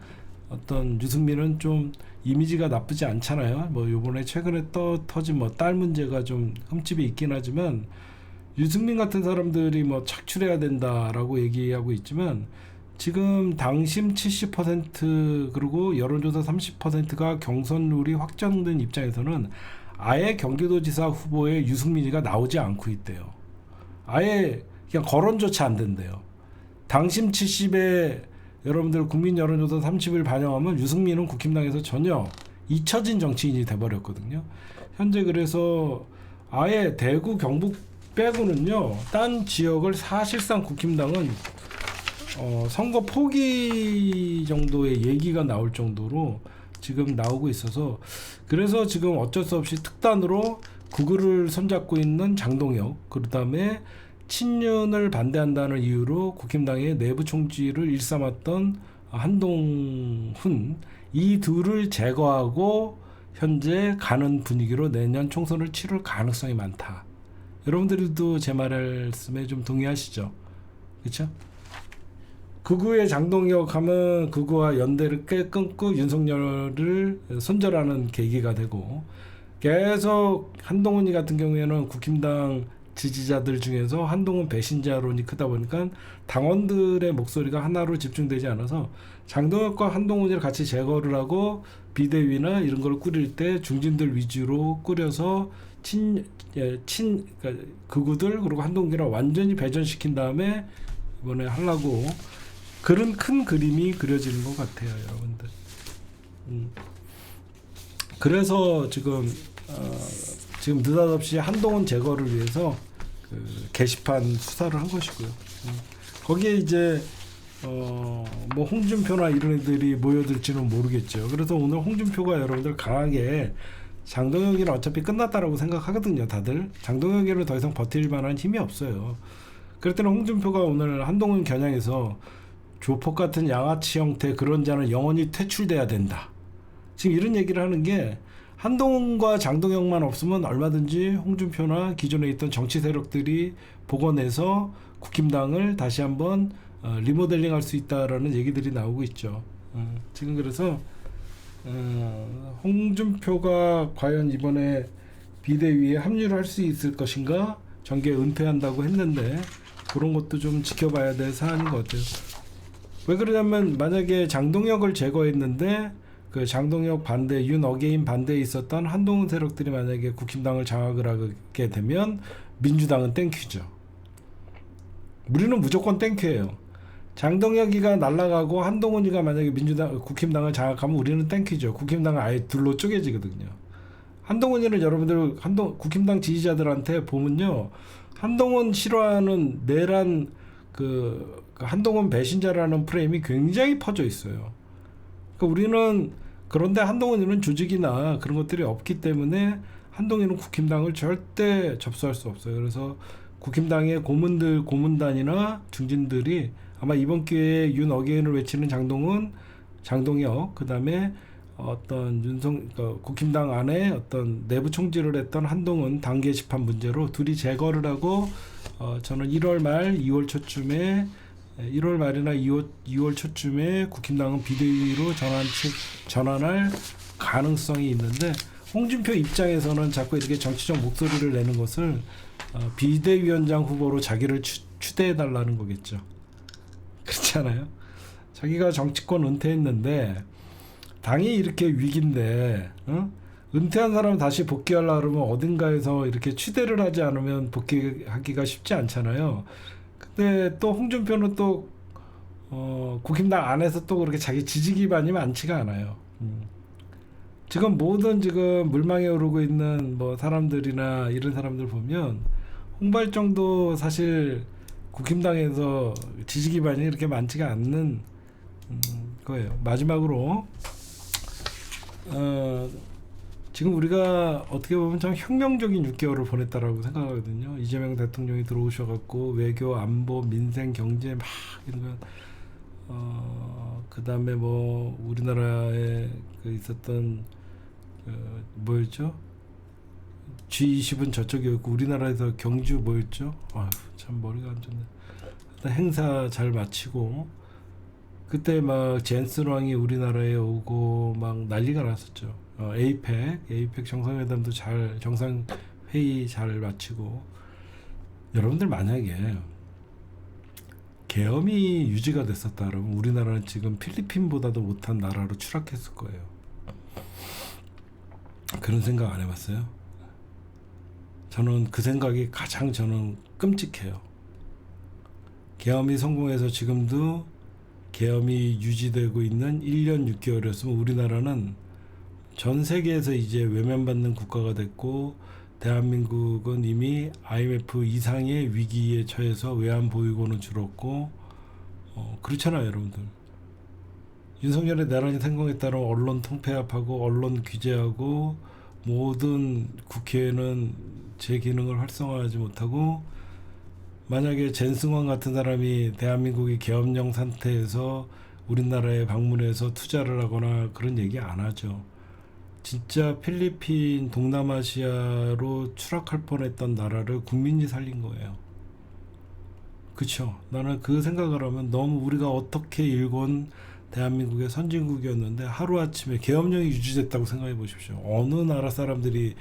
어떤 유승민은 좀 이미지가 나쁘지 않잖아요. 뭐 요번에 최근에 터진 딸 문제가 좀 흠집이 있긴 하지만, 유승민 같은 사람들이 뭐 착출해야 된다라고 얘기하고 있지만, 지금 당심 70% 그리고 여론조사 30%가 경선룰이 확정된 입장에서는 아예 경기도지사 후보에 유승민이가 나오지 않고 있대요. 아예 그냥 거론조차 안 된대요. 당심 70에 여러분들 국민 여론조사 30을 반영하면 유승민은 국힘당에서 전혀 잊혀진 정치인이 돼버렸거든요. 현재 그래서 아예 대구 경북 빼고는요, 딴 지역을 사실상 국힘당은 선거 포기 정도의 얘기가 나올 정도로 지금 나오고 있어서, 그래서 지금 어쩔 수 없이 특단으로 구글을 손잡고 있는 장동혁, 그 다음에 친윤을 반대한다는 이유로 국힘당의 내부 총지를 일삼았던 한동훈, 이 둘을 제거하고 현재 가는 분위기로 내년 총선을 치를 가능성이 많다. 여러분들도 제 말씀에 좀 동의하시죠? 그렇죠? 극우의 장동혁 하면 극우와 연대를 끊고 윤석열을 손절하는 계기가 되고, 계속 한동훈이 같은 경우에는 국힘당 지지자들 중에서 한동훈 배신자론이 크다 보니까 당원들의 목소리가 하나로 집중되지 않아서 장동혁과 한동훈을 같이 제거를 하고 비대위나 이런 걸 꾸릴 때 중진들 위주로 꾸려서 그러니까 극우들 그리고 한동훈이랑 완전히 배전시킨 다음에 이번에 하려고, 그런 큰 그림이 그려지는 것 같아요, 여러분들. 그래서 지금 느닷없이 한동훈 제거를 위해서 게시판 수사를 한 것이고요. 거기에 이제 뭐 홍준표나 이런 애들이 모여들지는 모르겠죠. 그래서 오늘 홍준표가 여러분들 강하게 장동혁이는 어차피 끝났다라고 생각하거든요. 다들 장동혁이는 더 이상 버틸 만한 힘이 없어요. 그랬더니 홍준표가 오늘 한동훈 겨냥해서 조폭 같은 양아치 형태 그런 자는 영원히 퇴출돼야 된다. 지금 이런 얘기를 하는 게, 한동훈과 장동혁만 없으면 얼마든지 홍준표나 기존에 있던 정치 세력들이 복원해서 국힘당을 다시 한번 리모델링 할 수 있다라는 얘기들이 나오고 있죠. 지금 그래서 홍준표가 과연 이번에 비대위에 합류를 할 수 있을 것인가, 정계 은퇴한다고 했는데 그런 것도 좀 지켜봐야 될 사안인 것 같아요. 왜 그러냐면, 만약에 장동혁을 제거했는데 그 장동혁 반대, 윤어게인 반대에 있었던 한동훈 세력들이 만약에 국힘당을 장악을 하게 되면 민주당은 땡큐죠. 우리는 무조건 땡큐예요. 장동혁이가 날아가고 한동훈이가 만약에 국힘당을 장악하면 우리는 땡큐죠. 국힘당은 아예 둘로 쪼개지거든요. 한동훈이는 여러분들 국힘당 지지자들한테 보면요, 한동훈 싫어하는 내란 그 한동훈 배신자라는 프레임이 굉장히 퍼져 있어요. 그러니까 우리는, 그런데 한동훈이는 조직이나 그런 것들이 없기 때문에 한동훈은 국힘당을 절대 접수할 수 없어요. 그래서 국힘당의 고문단이나 중진들이 아마 이번 기회에 윤 어게인을 외치는 장동훈, 장동혁, 그다음에 어떤 국힘당 안에 어떤 내부 총질을 했던 한동훈 당 게시판 문제로 둘이 제거를 하고 저는 1월 말 2월 초쯤에 1월 말이나 2월 초쯤에 국힘당은 비대위로 전환할 가능성이 있는데, 홍준표 입장에서는 자꾸 이렇게 정치적 목소리를 내는 것을 비대위원장 후보로 자기를 추대해달라는 거겠죠. 그렇지 않아요? 자기가 정치권 은퇴했는데 당이 이렇게 위기인데 은퇴한 사람 다시 복귀하려고 그러면 어딘가에서 이렇게 추대를 하지 않으면 복귀하기가 쉽지 않잖아요. 근데 또 홍준표는 또 국힘당 안에서 또 그렇게 자기 지지 기반이 많지가 않아요. 지금 모든 물망에 오르고 있는 뭐 사람들이나 이런 사람들 보면 홍발정도 사실 국힘당에서 지지 기반이 이렇게 많지가 않는 거예요. 마지막으로 지금 우리가 어떻게 보면 참 혁명적인 6개월을 보냈다라고 생각하거든요. 이재명 대통령이 들어오셔갖고 외교, 안보, 민생, 경제 막 이런 거, 그 다음에 뭐 우리나라에 있었던 뭐였죠? G20은 저쪽이었고 우리나라에서 경주 뭐였죠? 참 머리가 안 좋네. 일단 행사 잘 마치고 그때 막 젠슨 왕이 우리나라에 오고 막 난리가 났었죠. 에이펙 정상회담도 정상회의 잘 마치고. 여러분들 만약에 계엄이 유지가 됐었다 그러면 우리나라는 지금 필리핀보다도 못한 나라로 추락했을 거예요. 그런 생각 안 해봤어요? 저는 그 생각이 가장 끔찍해요. 계엄이 성공해서 지금도 계엄이 유지되고 있는 1년 6개월이었으면 우리나라는 전 세계에서 이제 외면받는 국가가 됐고, 대한민국은 이미 IMF 이상의 위기에 처해서 외환보유고는 줄었고, 그렇잖아요, 여러분들. 윤석열의 내란이 성공했다는 언론 통폐합하고 언론 규제하고 모든 국회는 제 기능을 활성화하지 못하고, 만약에 젠승환 같은 사람이 대한민국이 계엄령 상태에서 우리나라에 방문해서 투자를 하거나 그런 얘기 안 하죠. 진짜 필리핀, 동남아시아로 추락할 뻔했던 나라를 국민이 살린 거예요. 그쵸? 나는 그 생각을 하면 너무 우리가 어떻게 일본 대한민국의 선진국이었는데 하루아침에 계엄령이 유지됐다고 생각해 보십시오. 어느 나라 사람들이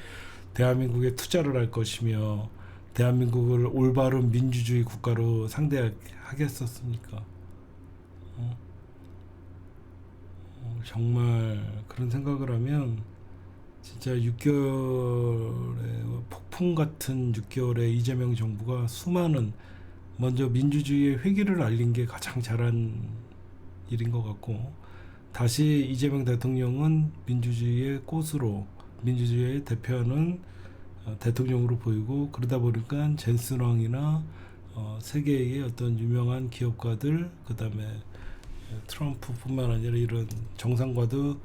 대한민국에 투자를 할 것이며 대한민국을 올바른 민주주의 국가로 상대하겠었습니까? 정말 그런 생각을 하면 진짜 6개월의 폭풍 같은 6개월의 이재명 정부가 먼저 민주주의의 회기를 알린 게 가장 잘한 일인 것 같고, 다시 이재명 대통령은 민주주의의 꽃으로, 민주주의의 대표하는 대통령으로 보이고, 그러다 보니까 젠슨왕이나 세계의 어떤 유명한 기업가들, 그 다음에 트럼프뿐만 아니라 이런 정상과도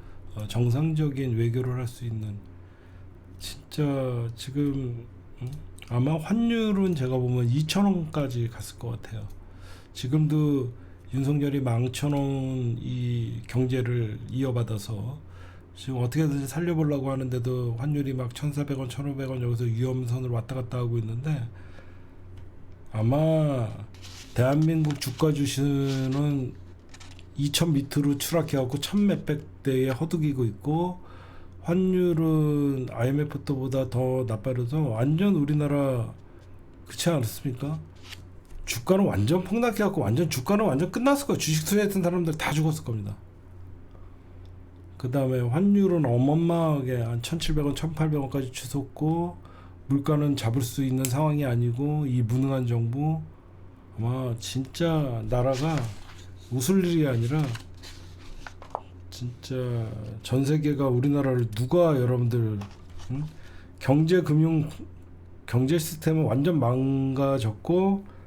정상적인 외교를 할 수 있는, 진짜 지금 아마 환율은 제가 보면 2,000원까지 갔을 것 같아요. 지금도 윤석열이 11,000원 이 경제를 이어받아서 지금 어떻게든지 살려보려고 하는데도 환율이 막 1,400원, 1,500원 여기서 위험선을 왔다 갔다 하고 있는데, 아마 대한민국 주가 주식은 2,000 밑으로 추락해갖고 1,000몇백 대에 허덕이고 있고, 환율은 IMF 때보다 더 나빠져서 완전 우리나라, 그렇지 않았습니까? 주가는 완전 폭락해갖고 주가는 완전 끝났을 거예요. 주식 투자했던 사람들 다 죽었을 겁니다. 그 다음에 환율은 어마어마하게 한 1,700원, 1,800원까지 치솟고, 물가는 잡을 수 있는 상황이 아니고, 이 무능한 정부, 아마 진짜 나라가 웃을 일이 아니라 진짜 전 세계가 우리나라를 여러분들 경제 시스템은 완전 망가졌고,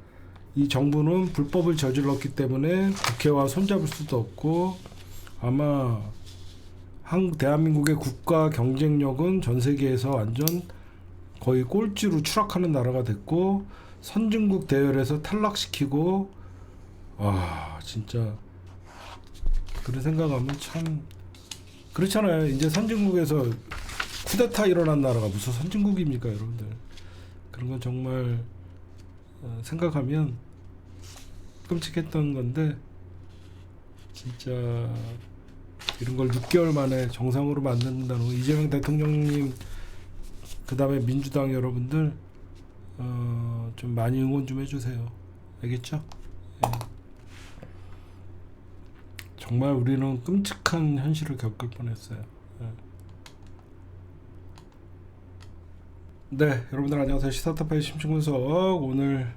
이 정부는 불법을 저질렀기 때문에 국회와 손잡을 수도 없고, 아마 대한민국의 국가 경쟁력은 전 세계에서 완전 거의 꼴찌로 추락하는 나라가 됐고, 선진국 대열에서 탈락시키고, 진짜 그런 생각하면 참 그렇잖아요. 이제 선진국에서 쿠데타 일어난 나라가 무슨 선진국입니까, 여러분들? 그런 건 정말 생각하면 끔찍했던 건데, 진짜 이런 걸 6개월 만에 정상으로 만든다는 거, 이재명 대통령님 그 다음에 민주당 여러분들 좀 많이 응원 좀 해주세요. 알겠죠? 예. 정말 우리는 끔찍한 현실을 겪을 뻔했어요. 예. 네, 여러분들 안녕하세요. 시사타파의 심층분석 오늘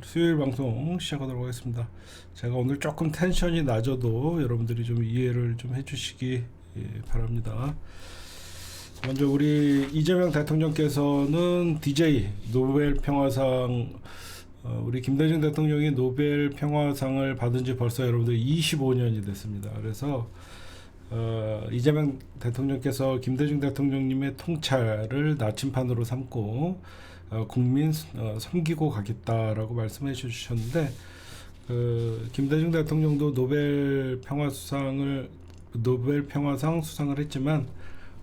수요일 방송 시작하도록 하겠습니다. 제가 오늘 조금 텐션이 낮아도 여러분들이 좀 이해를 좀 해주시기 바랍니다. 먼저 우리 이재명 대통령께서는 DJ 노벨 평화상 우리 김대중 대통령이 노벨 평화상을 받은 지 벌써 여러분들 25년이 됐습니다. 그래서 이재명 대통령께서 김대중 대통령님의 통찰을 나침판으로 삼고 국민 섬기고 가겠다라고 말씀해 주셨는데, 김대중 대통령도 노벨 평화상 수상을 했지만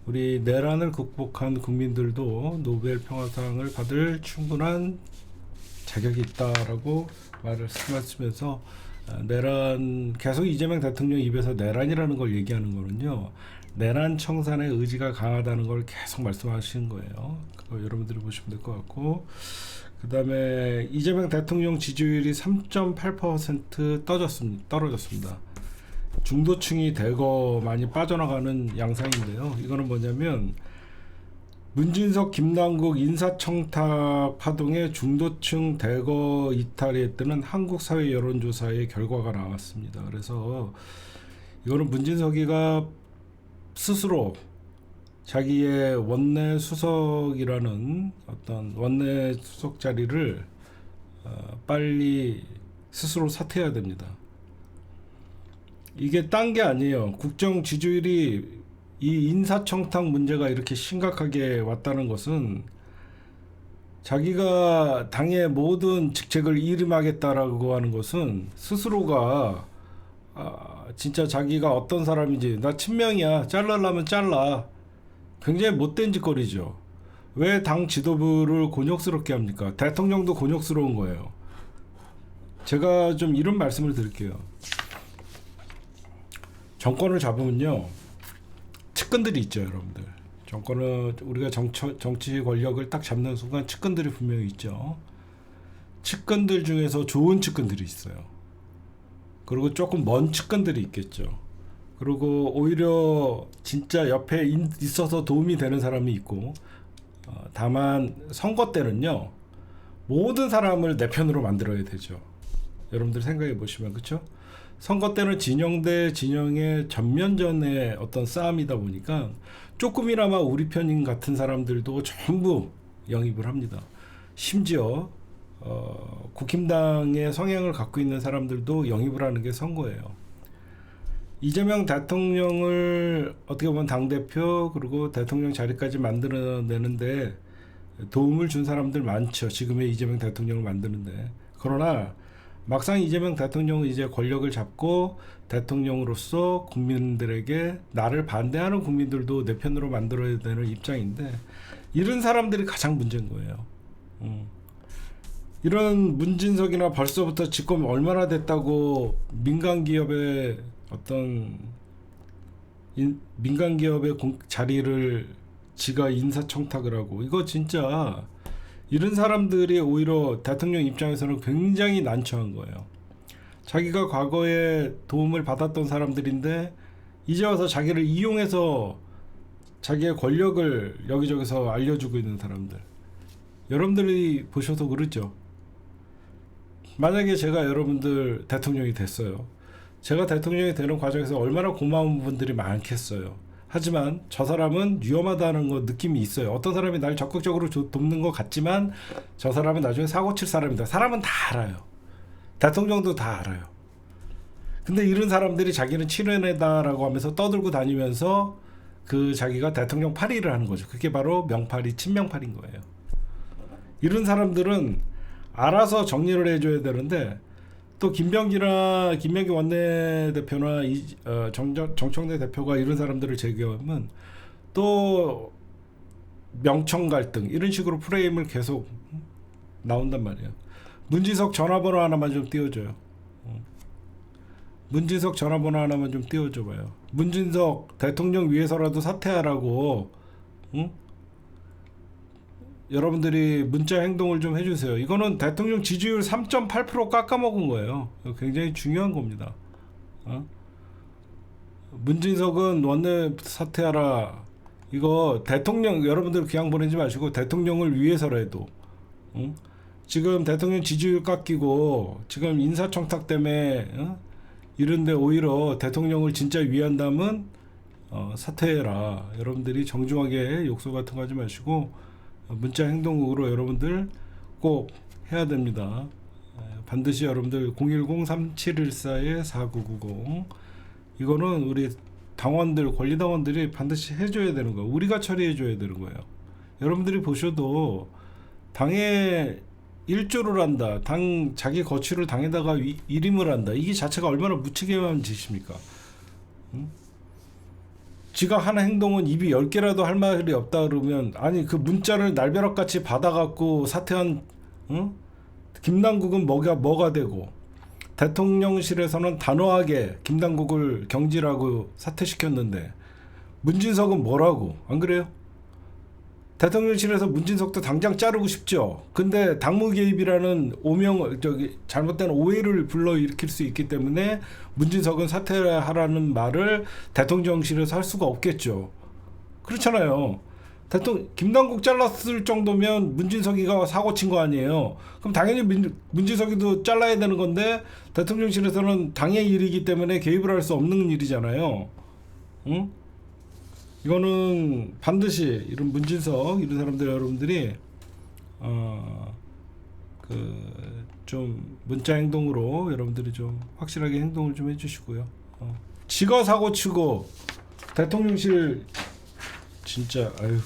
우리 내란을 극복한 국민들도 노벨 평화상을 받을 충분한 자격이 있다라고 말씀하시면서 내란, 계속 이재명 대통령 입에서 내란이라는 걸 얘기하는 거는요, 내란 청산의 의지가 강하다는 걸 계속 말씀하시는 거예요. 그거 여러분들이 보시면 될 것 같고, 그 다음에 이재명 대통령 지지율이 3.8% 떨어졌습니다. 중도층이 대거 많이 빠져나가는 양상인데요. 이거는 뭐냐면 문진석, 김남국 인사청탁 파동에 중도층 대거 이탈에 뜨는 한국사회 여론조사의 결과가 나왔습니다. 그래서 이거는 문진석이가 스스로 자기의 원내 수석이라는 어떤 원내 수석 자리를 빨리 스스로 사퇴해야 됩니다. 이게 딴 게 아니에요. 국정 지지율이 이 인사청탁 문제가 이렇게 심각하게 왔다는 것은 자기가 당의 모든 직책을 이임하겠다라고 하는 것은 스스로가 진짜 자기가 어떤 사람인지, 나 친명이야, 잘라려면 잘라, 굉장히 못된 짓거리죠. 왜 당 지도부를 곤욕스럽게 합니까? 대통령도 곤욕스러운 거예요. 제가 좀 이런 말씀을 드릴게요. 정권을 잡으면요, 측근들이 있죠, 여러분들. 정권을, 우리가 정치 권력을 딱 잡는 순간 측근들이 분명히 있죠. 측근들 중에서 좋은 측근들이 있어요. 그리고 조금 먼 측근들이 있겠죠. 그리고 오히려 진짜 옆에 있어서 도움이 되는 사람이 있고, 다만 선거 때는요, 모든 사람을 내 편으로 만들어야 되죠. 여러분들 생각해 보시면, 그렇죠? 선거 때는 진영 대 진영의 전면전의 어떤 싸움이다 보니까 조금이나마 우리 편인 같은 사람들도 전부 영입을 합니다. 심지어 국힘당의 성향을 갖고 있는 사람들도 영입을 하는 게 선거예요. 이재명 대통령을 어떻게 보면 당대표 그리고 대통령 자리까지 만들어내는데 도움을 준 사람들 많죠. 지금의 이재명 대통령을 만드는데. 그러나 막상 이재명 대통령은 이제 권력을 잡고 대통령으로서 국민들에게, 나를 반대하는 국민들도 내 편으로 만들어야 되는 입장인데, 이런 사람들이 가장 문제인 거예요. 이런 문진석이나 벌써부터 집권 얼마나 됐다고 민간기업의 어떤 민간기업의 자리를 지가 인사청탁을 하고, 이거 진짜 이런 사람들이 오히려 대통령 입장에서는 굉장히 난처한 거예요. 자기가 과거에 도움을 받았던 사람들인데 이제 와서 자기를 이용해서 자기의 권력을 여기저기서 알려주고 있는 사람들. 여러분들이 보셔서 그렇죠. 만약에 제가 여러분들 대통령이 됐어요. 제가 대통령이 되는 과정에서 얼마나 고마운 분들이 많겠어요. 하지만 저 사람은 위험하다는 거 느낌이 있어요. 어떤 사람이 날 적극적으로 돕는 것 같지만 저 사람은 나중에 사고 칠 사람이다. 사람은 다 알아요. 대통령도 다 알아요. 근데 이런 사람들이 자기는 친윤이다라고 하면서 떠들고 다니면서 그 자기가 대통령 파리를 하는 거죠. 그게 바로 명파리, 친명파리인 거예요. 이런 사람들은 알아서 정리를 해줘야 되는데 또 김병기 원내대표나 정청래 대표가 이런 사람들을 제기하면 또 명청 갈등 이런 식으로 프레임을 계속 나온단 말이에요. 문진석 전화번호 하나만 좀 띄워줘요. 문진석 전화번호 하나만 좀 띄워줘봐요. 문진석 대통령 위해서라도 사퇴하라고, 응? 여러분들이 문자 행동을 좀 해주세요. 이거는 대통령 지지율 3.8% 깎아먹은 거예요. 굉장히 중요한 겁니다. 문진석은 원내 사퇴하라. 이거 대통령, 여러분들 그냥 보내지 마시고 대통령을 위해서라도, 응? 지금 대통령 지지율 깎이고 지금 인사청탁 때문에 이런데 오히려 대통령을 진짜 위한다면 사퇴해라. 여러분들이 정중하게 욕설 같은 거 하지 마시고 문자 행동으로 여러분들 꼭 해야 됩니다. 반드시 여러분들 010-3714-4990 이거는 우리 당원들, 권리당원들이 반드시 해줘야 되는 거예요. 우리가 처리해줘야 되는 거예요. 여러분들이 보셔도 당에 일조를 한다, 당 자기 거취를 당에다가 일임을 한다, 이게 자체가 얼마나 무책임한 짓입니까? 응? 지가 하는 행동은 입이 10개라도 할 말이 없다 그러면, 아니 그 문자를 날벼락같이 받아갖고 사퇴한, 응? 김남국은 뭐가 되고, 대통령실에서는 단호하게 김남국을 경질하고 사퇴시켰는데 문진석은 뭐라고, 안 그래요? 대통령실에서 문진석도 당장 자르고 싶죠. 근데 당무 개입이라는 잘못된 오해를 불러일으킬 수 있기 때문에 문진석은 사퇴하라는 말을 대통령실에서 할 수가 없겠죠. 그렇잖아요. 김남국 잘랐을 정도면 문진석이가 사고 친 거 아니에요. 그럼 당연히 문진석이도 잘라야 되는 건데 대통령실에서는 당의 일이기 때문에 개입을 할 수 없는 일이잖아요. 응? 이거는 반드시 이런 문진석 이런 사람들 여러분들이 좀 문자 행동으로 여러분들이 좀 확실하게 행동을 좀 해주시고요. 지가 사고 치고 대통령실 진짜 아유,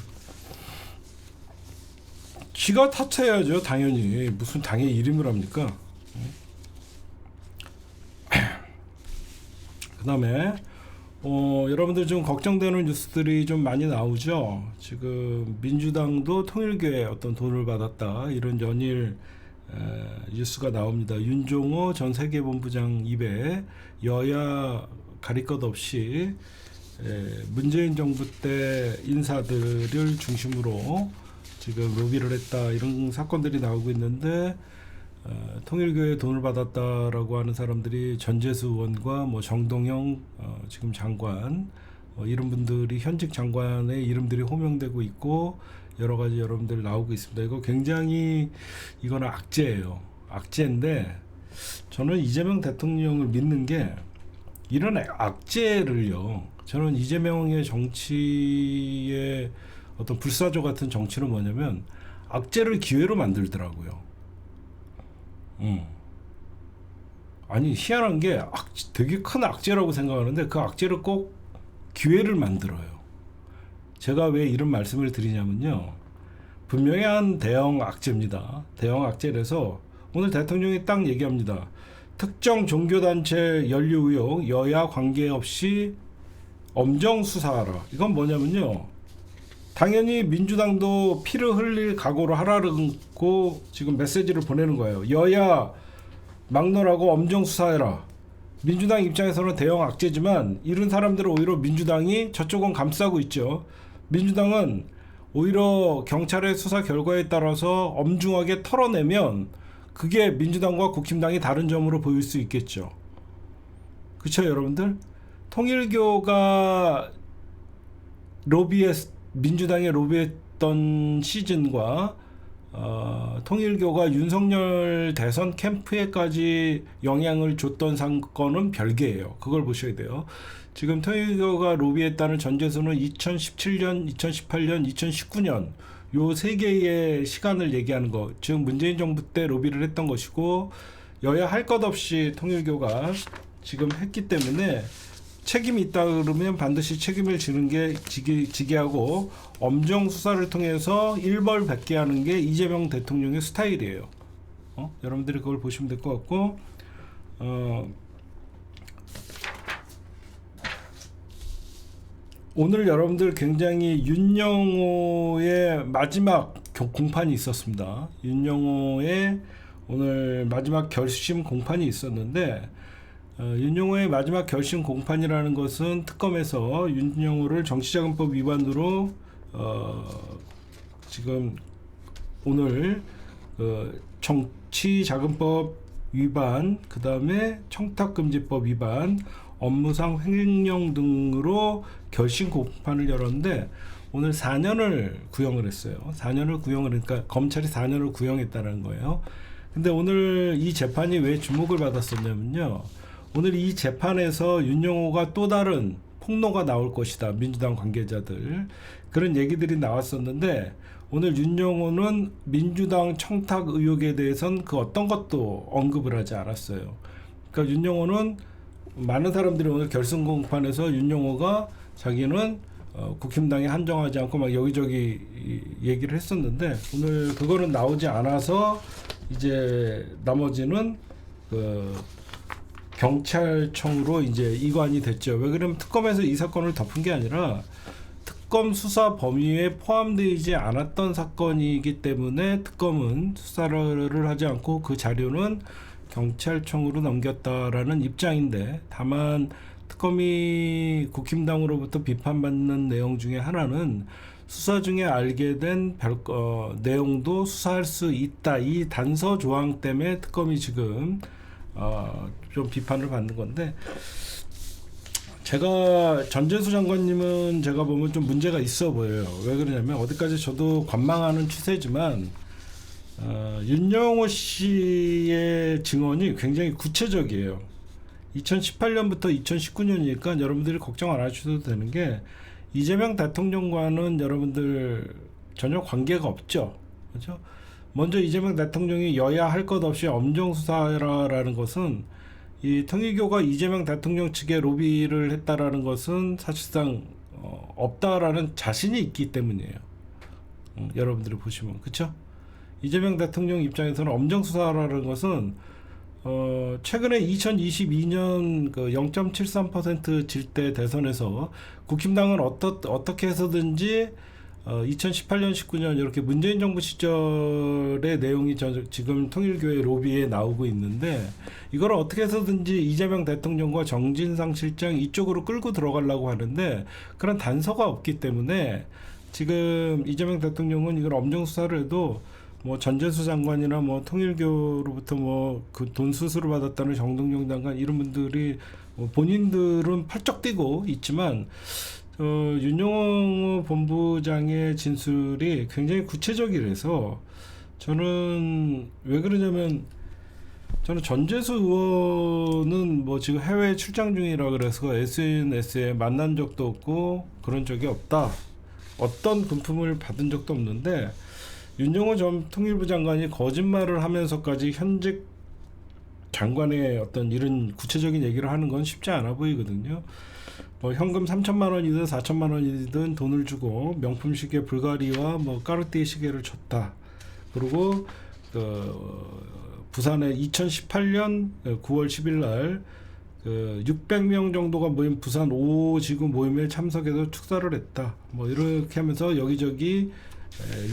지가 탓해야죠. 당연히 무슨 당의 일임을 합니까? 그 다음에 여러분들 좀 걱정되는 뉴스들이 좀 많이 나오죠. 지금 민주당도 통일교에 어떤 돈을 받았다 이런 연일 뉴스가 나옵니다. 윤종호 전 세계본부장 입에 여야 가릴 것 없이 문재인 정부 때 인사들을 중심으로 지금 로비를 했다 이런 사건들이 나오고 있는데, 통일교에 돈을 받았다라고 하는 사람들이 전재수 의원과 뭐 정동영 지금 장관 이런 분들이 현직 장관의 이름들이 호명되고 있고 여러 가지 여러분들 나오고 있습니다. 이거 굉장히 이거는 악재예요. 악재인데 저는 이재명 대통령을 믿는 게 이런 악재를요. 저는 이재명의 정치의 어떤 불사조 같은 정치는 뭐냐면 악재를 기회로 만들더라고요. 아니 희한한 게 되게 큰 악재라고 생각하는데 그 악재를 꼭 기회를 만들어요. 제가 왜 이런 말씀을 드리냐면요, 분명히 한 대형 악재입니다. 대형 악재라서 오늘 대통령이 딱 얘기합니다. 특정 종교단체 연루 의혹 여야 관계없이 엄정 수사하라. 이건 뭐냐면요, 당연히 민주당도 피를 흘릴 각오를 하라고 지금 메시지를 보내는 거예요. 여야 막론하고 엄정 수사해라. 민주당 입장에서는 대형 악재지만 이런 사람들은 오히려 민주당이 저쪽은 감싸고 있죠. 민주당은 오히려 경찰의 수사 결과에 따라서 엄중하게 털어내면 그게 민주당과 국힘당이 다른 점으로 보일 수 있겠죠. 그렇죠, 여러분들? 통일교가 민주당에 로비했던 시즌과 통일교가 윤석열 대선 캠프에까지 영향을 줬던 사건은 별개예요. 그걸 보셔야 돼요. 지금 통일교가 로비했다는 전제수는 2017년, 2018년, 2019년 요 세 개의 시간을 얘기하는 거. 지금 문재인 정부 때 로비를 했던 것이고 여야 할 것 없이 통일교가 지금 했기 때문에 책임이 있다 그러면 반드시 책임을 지는 게 지게하고 엄정 수사를 통해서 일벌백계 하는 게 이재명 대통령의 스타일이에요. 여러분들이 그걸 보시면 될 것 같고, 오늘 여러분들 굉장히 윤영호의 마지막 공판이 있었습니다. 윤영호의 오늘 마지막 결심 공판이 있었는데, 윤영호의 마지막 결심 공판이라는 것은 특검에서 윤영호를 정치자금법 위반으로 지금 오늘 정치자금법 위반, 그 다음에 청탁금지법 위반, 업무상 횡령 등으로 결심 공판을 열었는데 오늘 4년을 구형을 했어요. 4년을 구형을 그러니까 검찰이 4년을 구형했다는 거예요. 근데 오늘 이 재판이 왜 주목을 받았었냐면요. 오늘 이 재판에서 윤영호가 또 다른 폭로가 나올 것이다. 민주당 관계자들. 그런 얘기들이 나왔었는데 오늘 윤영호는 민주당 청탁 의혹에 대해서는 그 어떤 것도 언급을 하지 않았어요. 그러니까 윤영호는 많은 사람들이 오늘 결승 공판에서 윤영호가 자기는 국힘당에 한정하지 않고 막 여기저기 얘기를 했었는데 오늘 그거는 나오지 않아서 이제 나머지는 경찰청으로 이제 이관이 됐죠. 왜 그러면 특검에서 이 사건을 덮은 게 아니라 특검 수사 범위에 포함되지 않았던 사건이기 때문에 특검은 수사를 하지 않고 그 자료는 경찰청으로 넘겼다라는 입장인데, 다만 특검이 국힘당으로부터 비판받는 내용 중에 하나는 수사 중에 알게 된 내용도 수사할 수 있다, 이 단서 조항 때문에 특검이 지금 좀 비판을 받는 건데, 제가 전재수 장관님은 제가 보면 좀 문제가 있어 보여요. 왜 그러냐면 어디까지 저도 관망하는 추세지만 윤영호 씨의 증언이 굉장히 구체적이에요. 2018년부터 2019년이니까 여러분들이 걱정 안 하셔도 되는 게 이재명 대통령과는 여러분들 전혀 관계가 없죠. 그렇죠? 먼저 이재명 대통령이 여야 할 것 없이 엄정수사라는 것은 이 통일교가 이재명 대통령 측에 로비를 했다라는 것은 사실상 없다라는 자신이 있기 때문이에요. 여러분들이 보시면 그렇죠? 이재명 대통령 입장에서는 엄정수사라는 것은 최근에 2022년 그 0.73% 질 때 대선에서 국힘당은 어떻게 해서든지 2018년, 19년 이렇게 문재인 정부 시절의 내용이 지금 통일교의 로비에 나오고 있는데 이걸 어떻게 해서든지 이재명 대통령과 정진상 실장 이쪽으로 끌고 들어가려고 하는데 그런 단서가 없기 때문에 지금 이재명 대통령은 이걸 엄정수사를 해도 뭐 전재수 장관이나 뭐 통일교로부터 뭐 그 돈 수수료 받았다는 정동영 장관 이런 분들이 본인들은 펄쩍 뛰고 있지만 윤영호 본부장의 진술이 굉장히 구체적이라서 저는 왜 그러냐면 저는 전재수 의원은 뭐 지금 해외 출장 중이라 그래서 SNS에 만난 적도 없고 그런 적이 없다. 어떤 금품을 받은 적도 없는데 윤영호 전 통일부 장관이 거짓말을 하면서까지 현직 장관의 어떤 이런 구체적인 얘기를 하는 건 쉽지 않아 보이거든요. 뭐 현금 3천만 원이든 4천만 원이든 돈을 주고 명품 시계 불가리와 뭐 까르띠에 시계를 줬다. 그리고 부산에 2018년 9월 10일 날 600명 정도가 모인 부산 5지구 모임에 참석해서 축사를 했다. 뭐 이렇게 하면서 여기저기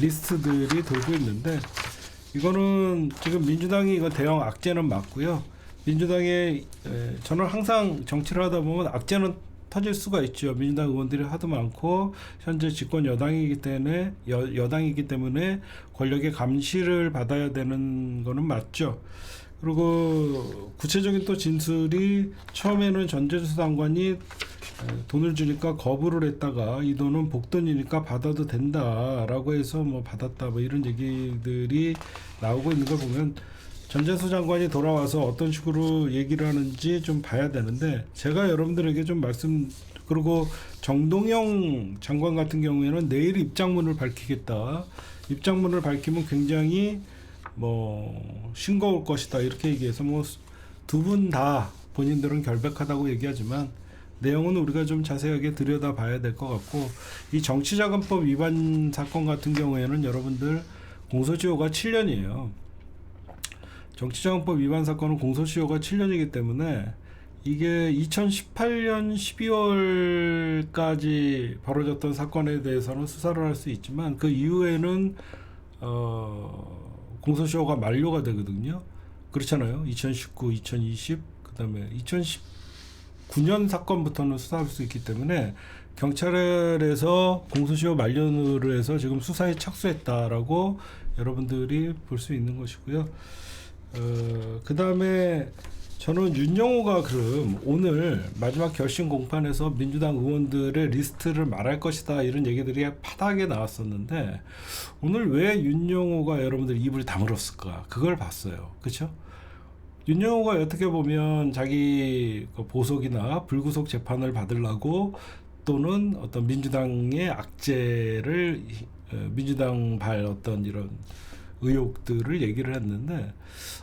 리스트들이 돌고 있는데 이거는 지금 민주당이 이거 대형 악재는 맞고요. 민주당의 저는 항상 정치를 하다 보면 악재는 터질 수가 있죠. 민주당 의원들이 하도 많고 현재 집권 여당이기 때문에 여당이기 때문에 권력의 감시를 받아야 되는 거는 맞죠. 그리고 구체적인 또 진술이 처음에는 전재수 장관이 돈을 주니까 거부를 했다가 이 돈은 복돈이니까 받아도 된다라고 해서 뭐 받았다 뭐 이런 얘기들이 나오고 있는 걸 보면 전재수 장관이 돌아와서 어떤 식으로 얘기를 하는지 좀 봐야 되는데 제가 여러분들에게 좀 그리고 정동영 장관 같은 경우에는 내일 입장문을 밝히겠다. 입장문을 밝히면 굉장히 뭐 싱거울 것이다 이렇게 얘기해서 뭐 두 분 다 본인들은 결백하다고 얘기하지만 내용은 우리가 좀 자세하게 들여다봐야 될 것 같고 이 정치자금법 위반 사건 같은 경우에는 여러분들 공소시효가 7년이에요. 정치자금법 위반 사건은 공소시효가 7년이기 때문에 이게 2018년 12월까지 벌어졌던 사건에 대해서는 수사를 할 수 있지만 그 이후에는 공소시효가 만료가 되거든요. 그렇잖아요. 2019, 2020, 그다음에 2019년 사건부터는 수사할 수 있기 때문에 경찰에서 공소시효 만료를 해서 지금 수사에 착수했다라고 여러분들이 볼 수 있는 것이고요. 그다음에 저는 윤영호가 그럼 오늘 마지막 결심 공판에서 민주당 의원들의 리스트를 말할 것이다 이런 얘기들이 파다하게 나왔었는데 오늘 왜 윤영호가 여러분들 입을 다물었을까 그걸 봤어요. 그렇죠? 윤영호가 어떻게 보면 자기 보석이나 불구속 재판을 받으려고 또는 어떤 민주당의 악재를 민주당 발 어떤 이런 의혹들을 얘기를 했는데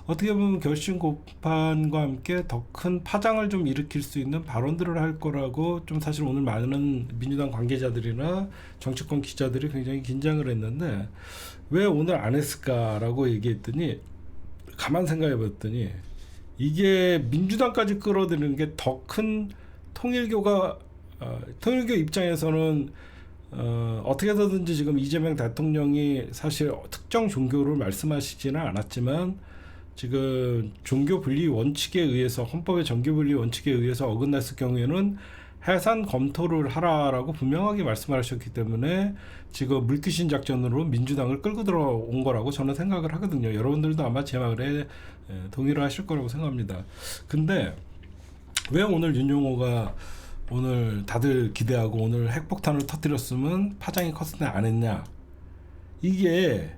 어떻게 보면 결심 공판과 함께 더 큰 파장을 좀 일으킬 수 있는 발언들을 할 거라고 좀 사실 오늘 많은 민주당 관계자들이나 정치권 기자들이 굉장히 긴장을 했는데 왜 오늘 안 했을까라고 얘기했더니 가만 생각해 봤더니 이게 민주당까지 끌어들이는 게 더 큰 통일교 입장에서는 어떻게 해서든지 지금 이재명 대통령이 사실 특정 종교를 말씀하시지는 않았지만 지금 종교 분리 원칙에 의해서 헌법의 종교 분리 원칙에 의해서 어긋났을 경우에는 해산 검토를 하라라고 분명하게 말씀을 하셨기 때문에 지금 물귀신 작전으로 민주당을 끌고 들어온 거라고 저는 생각을 하거든요. 여러분들도 아마 제 말에 동의를 하실 거라고 생각합니다. 근데 왜 오늘 윤용호가 오늘 다들 기대하고 오늘 핵폭탄을 터뜨렸으면 파장이 컸을 때 안 했냐? 이게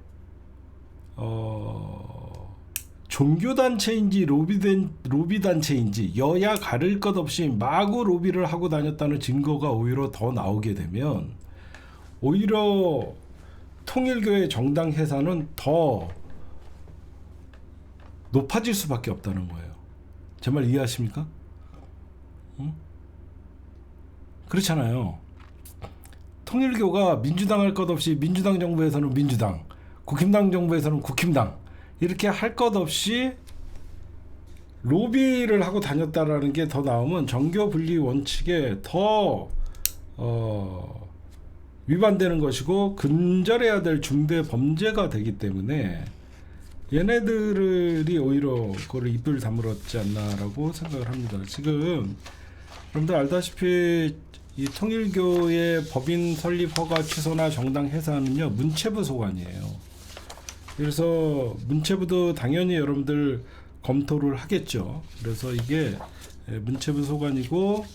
종교단체인지 로비단체인지 여야 가릴 것 없이 마구 로비를 하고 다녔다는 증거가 오히려 더 나오게 되면 오히려 통일교의 정당 해산은 더 높아질 수밖에 없다는 거예요. 제 말 이해하십니까? 응? 그렇잖아요. 통일교가 민주당 할 것 없이 민주당 정부에서는 민주당, 국힘당 정부에서는 국힘당 이렇게 할 것 없이 로비를 하고 다녔다라는 게 더 나오면 정교 분리 원칙에 더 위반되는 것이고 근절해야 될 중대 범죄가 되기 때문에 얘네들이 오히려 그걸 입을 다물었지 않나라고 생각을 합니다. 지금 여러분들 알다시피 이 통일교의 법인 설립 허가 취소나 정당 해산은요 문체부 소관이에요. 그래서 문체부도 당연히 여러분들 검토를 하겠죠. 그래서 이게 문체부 소관이고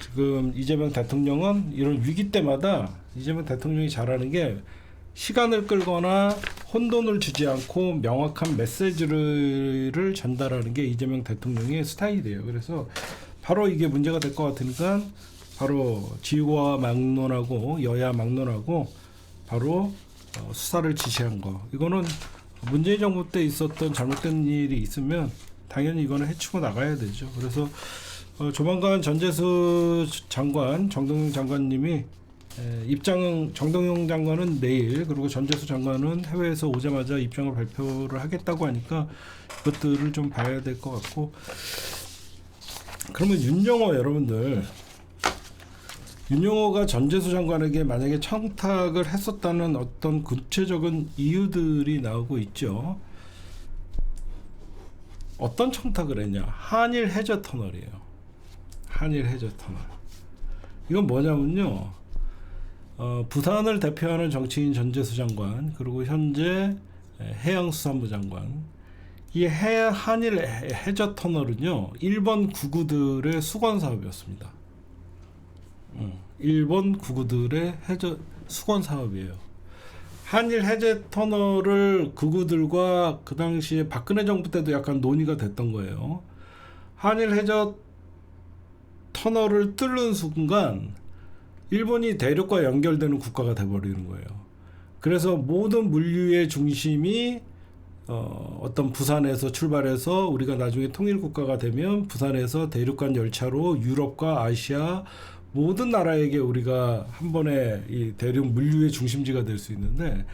지금 이재명 대통령은 이런 위기 때마다 이재명 대통령이 잘하는 게 시간을 끌거나 혼돈을 주지 않고 명확한 메시지를 전달하는 게 이재명 대통령의 스타일이에요. 그래서 바로 이게 문제가 될 것 같으니까 바로 지휘와 막론하고 여야 막론하고 바로 수사를 지시한 거. 이거는 문재인 정부 때 있었던 잘못된 일이 있으면 당연히 이거는 해치고 나가야 되죠. 그래서 조만간 전재수 장관, 정동영 장관님이 정동영 장관은 내일 그리고 전재수 장관은 해외에서 오자마자 입장을 발표를 하겠다고 하니까 그것들을 좀 봐야 될 것 같고 그러면 윤영호 여러분들 윤영호가 전재수 장관에게 만약에 청탁을 했었다는 어떤 구체적인 이유들이 나오고 있죠. 어떤 청탁을 했냐? 한일 해저 터널이에요. 한일 해저 터널. 이건 뭐냐면요. 부산을 대표하는 정치인 전재수 장관 그리고 현재 해양수산부 장관 이 한일 해저 터널은요 일본 구구들의 수건 사업이었습니다. 일본 구구들의 해저 수건 사업이에요. 한일 해저 터널을 구구들과 그 당시에 박근혜 정부 때도 약간 논의가 됐던 거예요. 한일 해저 터널을 뚫는 순간 일본이 대륙과 연결되는 국가가 돼버리는 거예요. 그래서 모든 물류의 중심이 어떤 부산에서 출발해서 우리가 나중에 통일국가가 되면 부산에서 대륙간 열차로 유럽과 아시아 모든 나라에게 우리가 한 번에 이 대륙 물류의 중심지가 될 수 있는데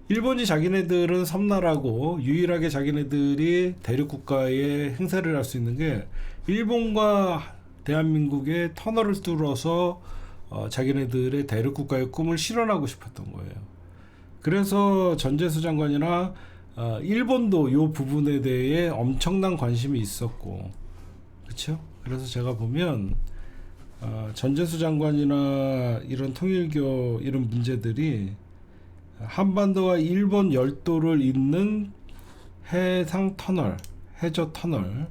일본이 자기네들은 섬나라고 유일하게 자기네들이 대륙 국가에 행세를 할 수 있는 게 일본과 대한민국의 터널을 뚫어서 자기네들의 대륙 국가의 꿈을 실현하고 싶었던 거예요. 그래서 전재수 장관이나 일본도 이 부분에 대해 엄청난 관심이 있었고, 그렇죠? 그래서 제가 보면 전재수 장관이나 이런 통일교 이런 문제들이 한반도와 일본 열도를 잇는 해상 터널, 해저 터널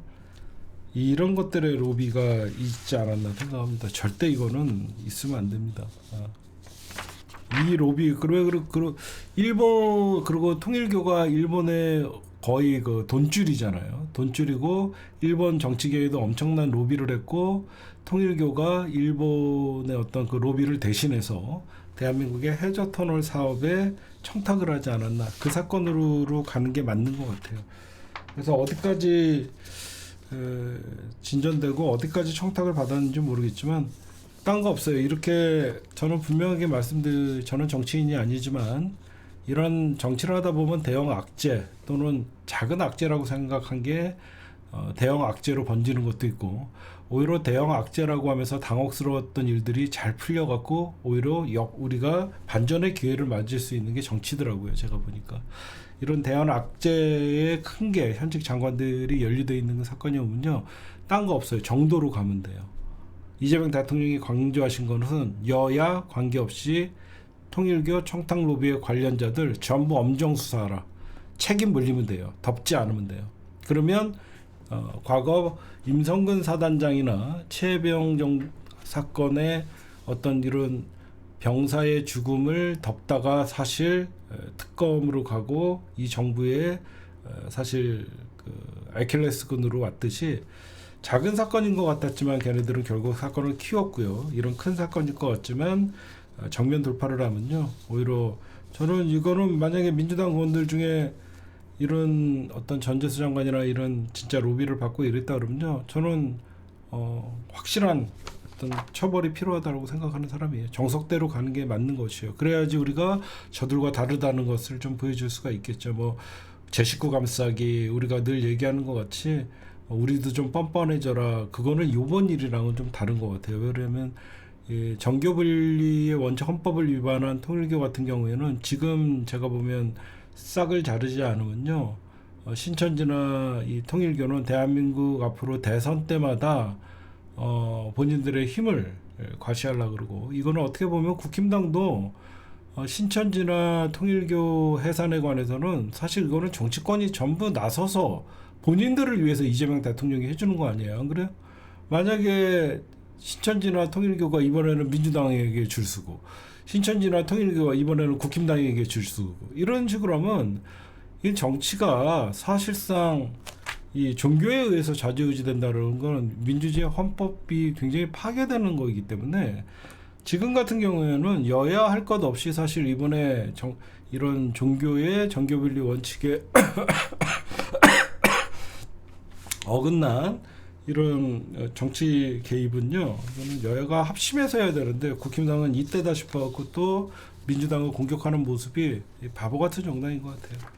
이런 것들의 로비가 있지 않았나 생각합니다. 절대 이거는 있으면 안 됩니다. 이 로비 그리고 일본 그리고 통일교가 일본의 거의 그 돈줄이잖아요. 돈줄이고 일본 정치계에도 엄청난 로비를 했고 통일교가 일본의 어떤 그 로비를 대신해서 대한민국의 해저 터널 사업에 청탁을 하지 않았나. 그 사건으로 가는 게 맞는 것 같아요. 그래서 어디까지 진전되고 어디까지 청탁을 받았는지 모르겠지만 딴 거 없어요. 이렇게 저는 분명하게 저는 정치인이 아니지만 이런 정치를 하다 보면 대형 악재 또는 작은 악재라고 생각한 게 대형 악재로 번지는 것도 있고, 오히려 대형 악재라고 하면서 당혹스러웠던 일들이 잘 풀려갖고 오히려 우리가 반전의 기회를 맞을 수 있는 게 정치더라고요. 제가 보니까 이런 대형 악재의 큰 게 현직 장관들이 연루되어 있는 사건이면요, 딴 거 없어요. 정도로 가면 돼요. 이재명 대통령이 강조하신 것은 여야 관계없이 통일교 청탁 로비의 관련자들 전부 엄정 수사하라. 책임 물리면 돼요. 덮지 않으면 돼요. 그러면 과거 임성근 사단장이나 최혜병 사건의 어떤 이런 병사의 죽음을 덮다가 사실 특검으로 가고 이 정부의 사실 그 아킬레스건으로 왔듯이 작은 사건인 것 같았지만 걔네들은 결국 사건을 키웠고요. 이런 큰 사건일 것 같지만 정면 돌파를 하면요, 오히려 저는 이거는 만약에 민주당 의원들 중에 이런 어떤 전재수 장관이나 이런 진짜 로비를 받고 이랬다 그러면요, 저는 확실한 어떤 처벌이 필요하다고 생각하는 사람이에요. 정석대로 가는 게 맞는 것이에요. 그래야지 우리가 저들과 다르다는 것을 좀 보여줄 수가 있겠죠. 뭐 제 식구 감싸기 우리가 늘 얘기하는 것 같이 우리도 좀 뻔뻔해져라. 그거는 요번 일이랑은 좀 다른 것 같아요. 왜냐하면 정교분리의 원칙 헌법을 위반한 통일교 같은 경우에는 지금 제가 보면 싹을 자르지 않으면요, 신천지나 이 통일교는 대한민국 앞으로 대선 때마다 본인들의 힘을 과시하려고 그러고, 이거는 어떻게 보면 국힘당도 신천지나 통일교 해산에 관해서는 사실 이거는 정치권이 전부 나서서 본인들을 위해서 이재명 대통령이 해주는 거 아니에요? 안 그래요? 만약에 신천지나 통일교가 이번에는 민주당에게 줄 서고, 신천지나 통일교가 이번에는 국힘당에게 줄 서고, 이런 식으로 하면 이 정치가 사실상 이 종교에 의해서 좌지우지된다는 건 민주주의 헌법이 굉장히 파괴되는 거이기 때문에 지금 같은 경우에는 여야 할 것 없이 사실 이번에 이런 종교의 정교분리 원칙에 어긋난 이런 정치 개입은요, 이거는 여야가 합심해서 해야 되는데 국힘당은 이때다 싶어갖고 또 민주당을 공격하는 모습이 바보 같은 정당인 것 같아요.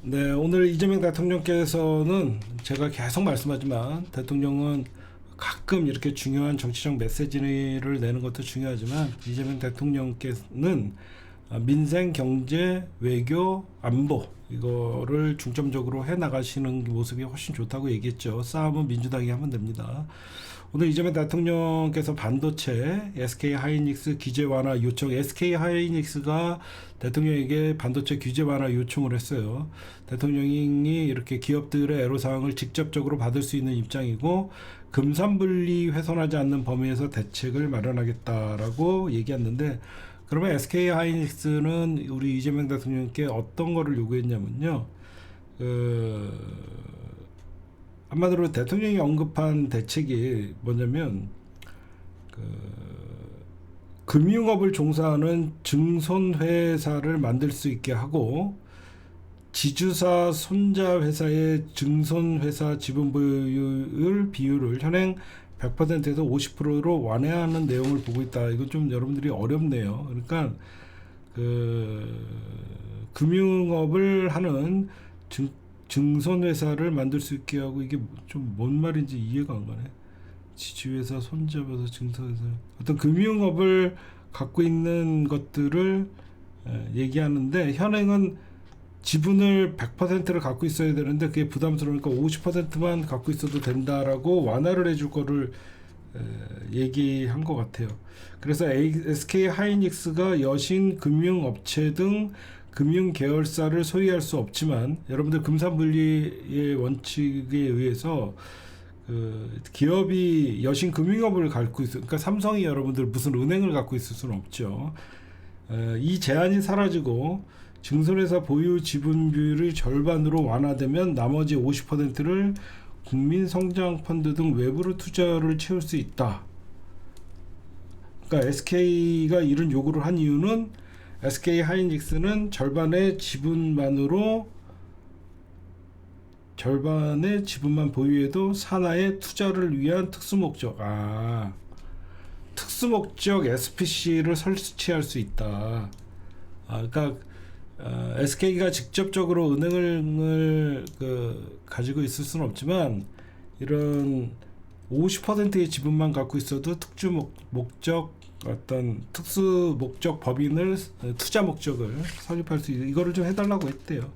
네, 오늘 이재명 대통령께서는 제가 계속 말씀하지만 대통령은 가끔 이렇게 중요한 정치적 메시지를 내는 것도 중요하지만 이재명 대통령께서는 민생, 경제, 외교, 안보 이거를 중점적으로 해나가시는 모습이 훨씬 좋다고 얘기했죠. 싸움은 민주당이 하면 됩니다. 오늘 이재명 대통령께서 반도체 SK하이닉스 규제 완화 요청, SK하이닉스가 대통령에게 반도체 규제 완화 요청을 했어요. 대통령이 이렇게 기업들의 애로사항을 직접적으로 받을 수 있는 입장이고 금산분리 훼손하지 않는 범위에서 대책을 마련하겠다라고 얘기했는데, 그러면 SK하이닉스는 우리 이재명 대통령께 어떤 거를 요구했냐면요, 한마디로 대통령이 언급한 대책이 뭐냐면 금융업을 종사하는 증손회사를 만들 수 있게 하고 지주사 손자 회사의 증손회사 지분 보유율 비율을 현행 100%에서 50%로 완화하는 내용을 보고 있다. 이건 좀 여러분들이 어렵네요. 그러니까 그 금융업을 하는 증손회사를 만들 수 있게 하고, 이게 좀 뭔 말인지 이해가 안 가네. 지주회사 손잡아서 증손회사, 어떤 금융업을 갖고 있는 것들을 얘기하는데, 현행은 지분을 100%를 갖고 있어야 되는데 그게 부담스러우니까 50%만 갖고 있어도 된다라고 완화를 해줄 거를 얘기한 것 같아요. 그래서 SK 하이닉스가 여신 금융업체 등 금융 계열사를 소유할 수 없지만, 여러분들 금산분리의 원칙에 의해서 기업이 여신 금융업을 갖고 있어, 그러니까 삼성이 여러분들 무슨 은행을 갖고 있을 수는 없죠. 이 제한이 사라지고 증손회사 보유 지분 비율이 절반으로 완화되면 나머지 50%를 국민성장펀드 등 외부로 투자를 채울 수 있다. 그러니까 SK가 이런 요구를 한 이유는, SK 하이닉스는 절반의 지분만 보유해도 산하의 투자를 위한 특수목적, 특수목적 SPC를 설치할 수 있다. 그러니까 SK가 직접적으로 은행을 가지고 있을 수는 없지만, 이런 50%의 지분만 갖고 있어도 어떤 특수 목적 법인을, 투자 목적을 설립할 수 있는, 이거를 좀 해달라고 했대요.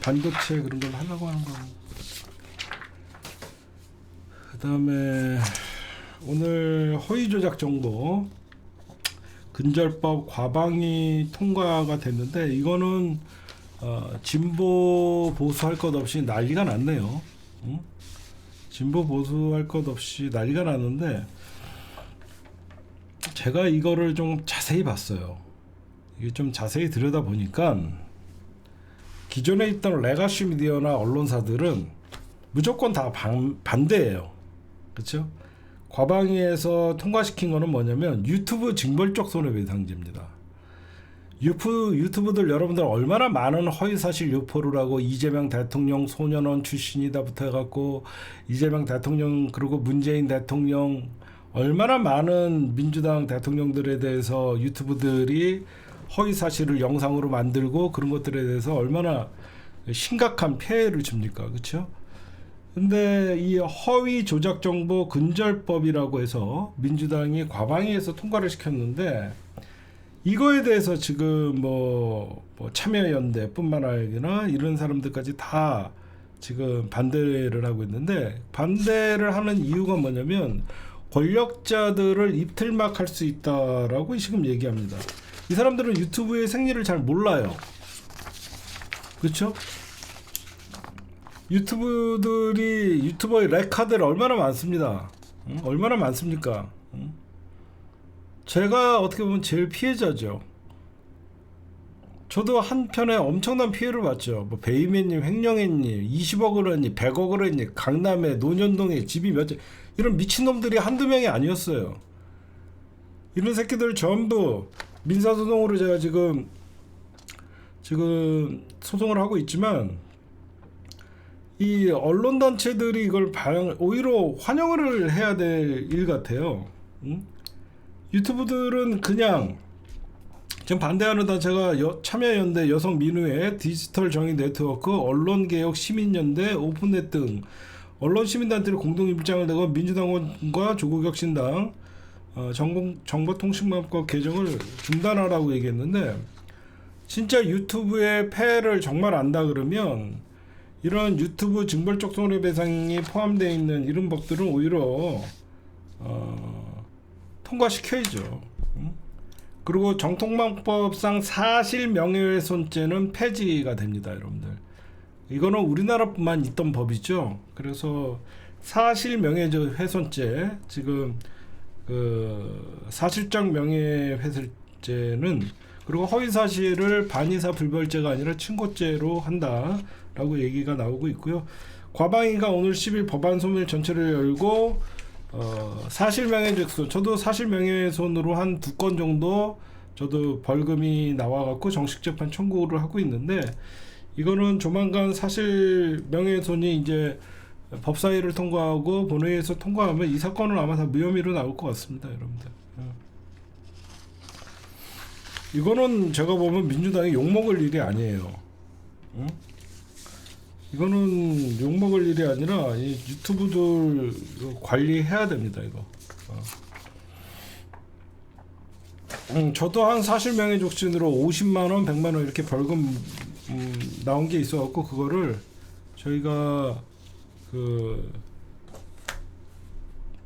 반도체 그런 걸 하려고 하는 거고. 그 다음에 오늘 허위 조작 정보 근절법 과방위 통과가 됐는데, 이거는 진보 보수할 것 없이 난리가 났네요. 진보 보수할 것 없이 난리가 났는데, 제가 이거를 좀 자세히 봤어요. 이게 좀 자세히 들여다 보니까, 기존에 있던 레가시 미디어나 언론사들은 무조건 다 반대예요. 그렇죠? 과방위에서 통과시킨 거는 뭐냐면 유튜브 징벌적 손해배상제입니다. 유튜브들 여러분들 얼마나 많은 허위사실 유포를 하고, 이재명 대통령 소년원 출신이다 부터 해갖고, 이재명 대통령 그리고 문재인 대통령, 얼마나 많은 민주당 대통령들에 대해서 유튜브들이 허위사실을 영상으로 만들고, 그런 것들에 대해서 얼마나 심각한 피해를 줍니까? 그렇죠? 근데 이 허위 조작 정보 근절법이라고 해서 민주당이 과방위에서 통과를 시켰는데, 이거에 대해서 지금 뭐 참여연대뿐만 아니라 이런 사람들까지 다 지금 반대를 하고 있는데, 반대를 하는 이유가 뭐냐면 권력자들을 입틀막할 수 있다라고 지금 얘기합니다. 이 사람들은 유튜브의 생리를 잘 몰라요. 그렇죠? 유튜버의 렉카드를 얼마나 많습니다. 얼마나 많습니까? 제가 어떻게 보면 제일 피해자죠. 저도 한편에 엄청난 피해를 봤죠. 뭐 베이맨님, 횡령했니, 20억을 했니, 100억을 했니, 강남에 노년동에 집이 몇 개, 이런 미친놈들이 한두 명이 아니었어요. 이런 새끼들 전부 민사소송으로 제가 지금 소송을 하고 있지만, 이 언론단체들이 이걸 오히려 환영을 해야 될 일 같아요. 유튜브들은 그냥, 지금 반대하는 단체가 참여연대, 여성민우회, 디지털 정의 네트워크, 언론개혁 시민연대, 오픈넷 등 언론 시민단체를 공동 입장을 내고, 민주당과 조국혁신당 정보통신망법 개정을 중단하라고 얘기했는데, 진짜 유튜브의 폐해를 정말 안다 그러면 이런 유튜브 징벌적 손해배상이 포함되어 있는 이런 법들은 오히려 통과시켜야죠. 그리고 정통망법상 사실명예훼손죄는 폐지가 됩니다, 여러분들. 이거는 우리나라뿐만 있던 법이죠. 그래서 사실명예훼손죄, 지금 사실적 명예훼손죄는, 그리고 허위사실을 반의사 불벌죄가 아니라 친고죄로 한다라고 얘기가 나오고 있고요. 과방위가 오늘 10일 법안 소멸 전체를 열고, 사실명예훼손, 저도 사실명예훼손으로 한 2건 정도 저도 벌금이 나와갖고 정식 재판 청구를 하고 있는데, 이거는 조만간 사실명예훼손이 이제 법사위를 통과하고 본회의에서 통과하면 이 사건은 아마 다 무혐의로 나올 것 같습니다, 여러분들. 이거는 제가 보면 민주당이 욕먹을 일이 아니에요. 응? 이거는 욕먹을 일이 아니라 이 유튜브들 관리해야 됩니다. 이거. 저도 한 사실명예 족신으로 50만원, 100만원 이렇게 벌금 나온 게 있어갖고 그거를 저희가 그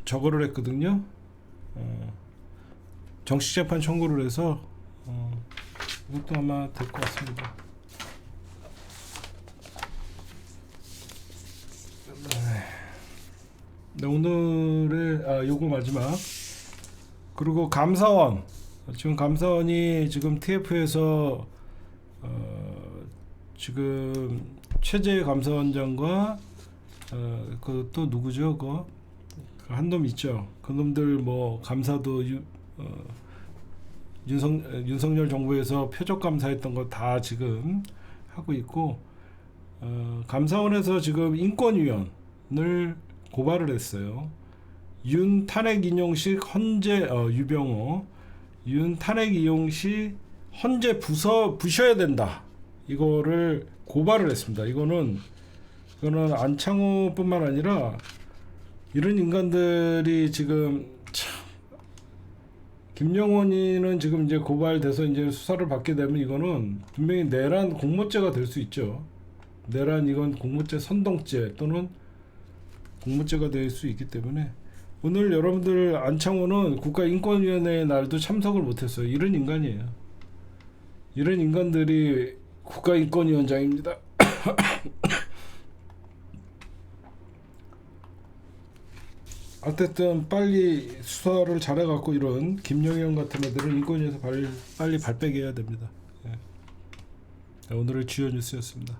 저거를 했거든요. 정식재판 청구를 해서 이것도 아마 될 것 같습니다. 네, 오늘의 요거 마지막. 그리고 감사원, 지금 감사원이 지금 TF에서 지금 최재 감사원장과 그 또 누구죠? 그 한 놈 있죠. 그 놈들 뭐 감사도 윤석열 정부에서 표적 감사했던 거 다 지금 하고 있고, 감사원에서 지금 인권위원을 고발을 했어요. 윤 탄핵 인용식 헌재 유병호 윤 탄핵 이용 시 헌재 부셔야 된다. 이거를 고발을 했습니다. 이거는 안창호뿐만 아니라 이런 인간들이 지금 참, 김영원이는 지금 이제 고발돼서 이제 수사를 받게 되면 이거는 분명히 내란 공모죄가 될 수 있죠. 내란 이건 공모죄 선동죄 또는 공모죄가 될 수 있기 때문에 오늘 여러분들 안창호는 국가인권위원회 날도 참석을 못했어요. 이런 인간이에요. 이런 인간들이 국가인권위원장입니다. 어쨌든 빨리 수사를 잘해갖고 이런 김영현 같은 애들은 인권위에서 빨리 발빼게 해야 됩니다. 예. 오늘의 주요 뉴스였습니다.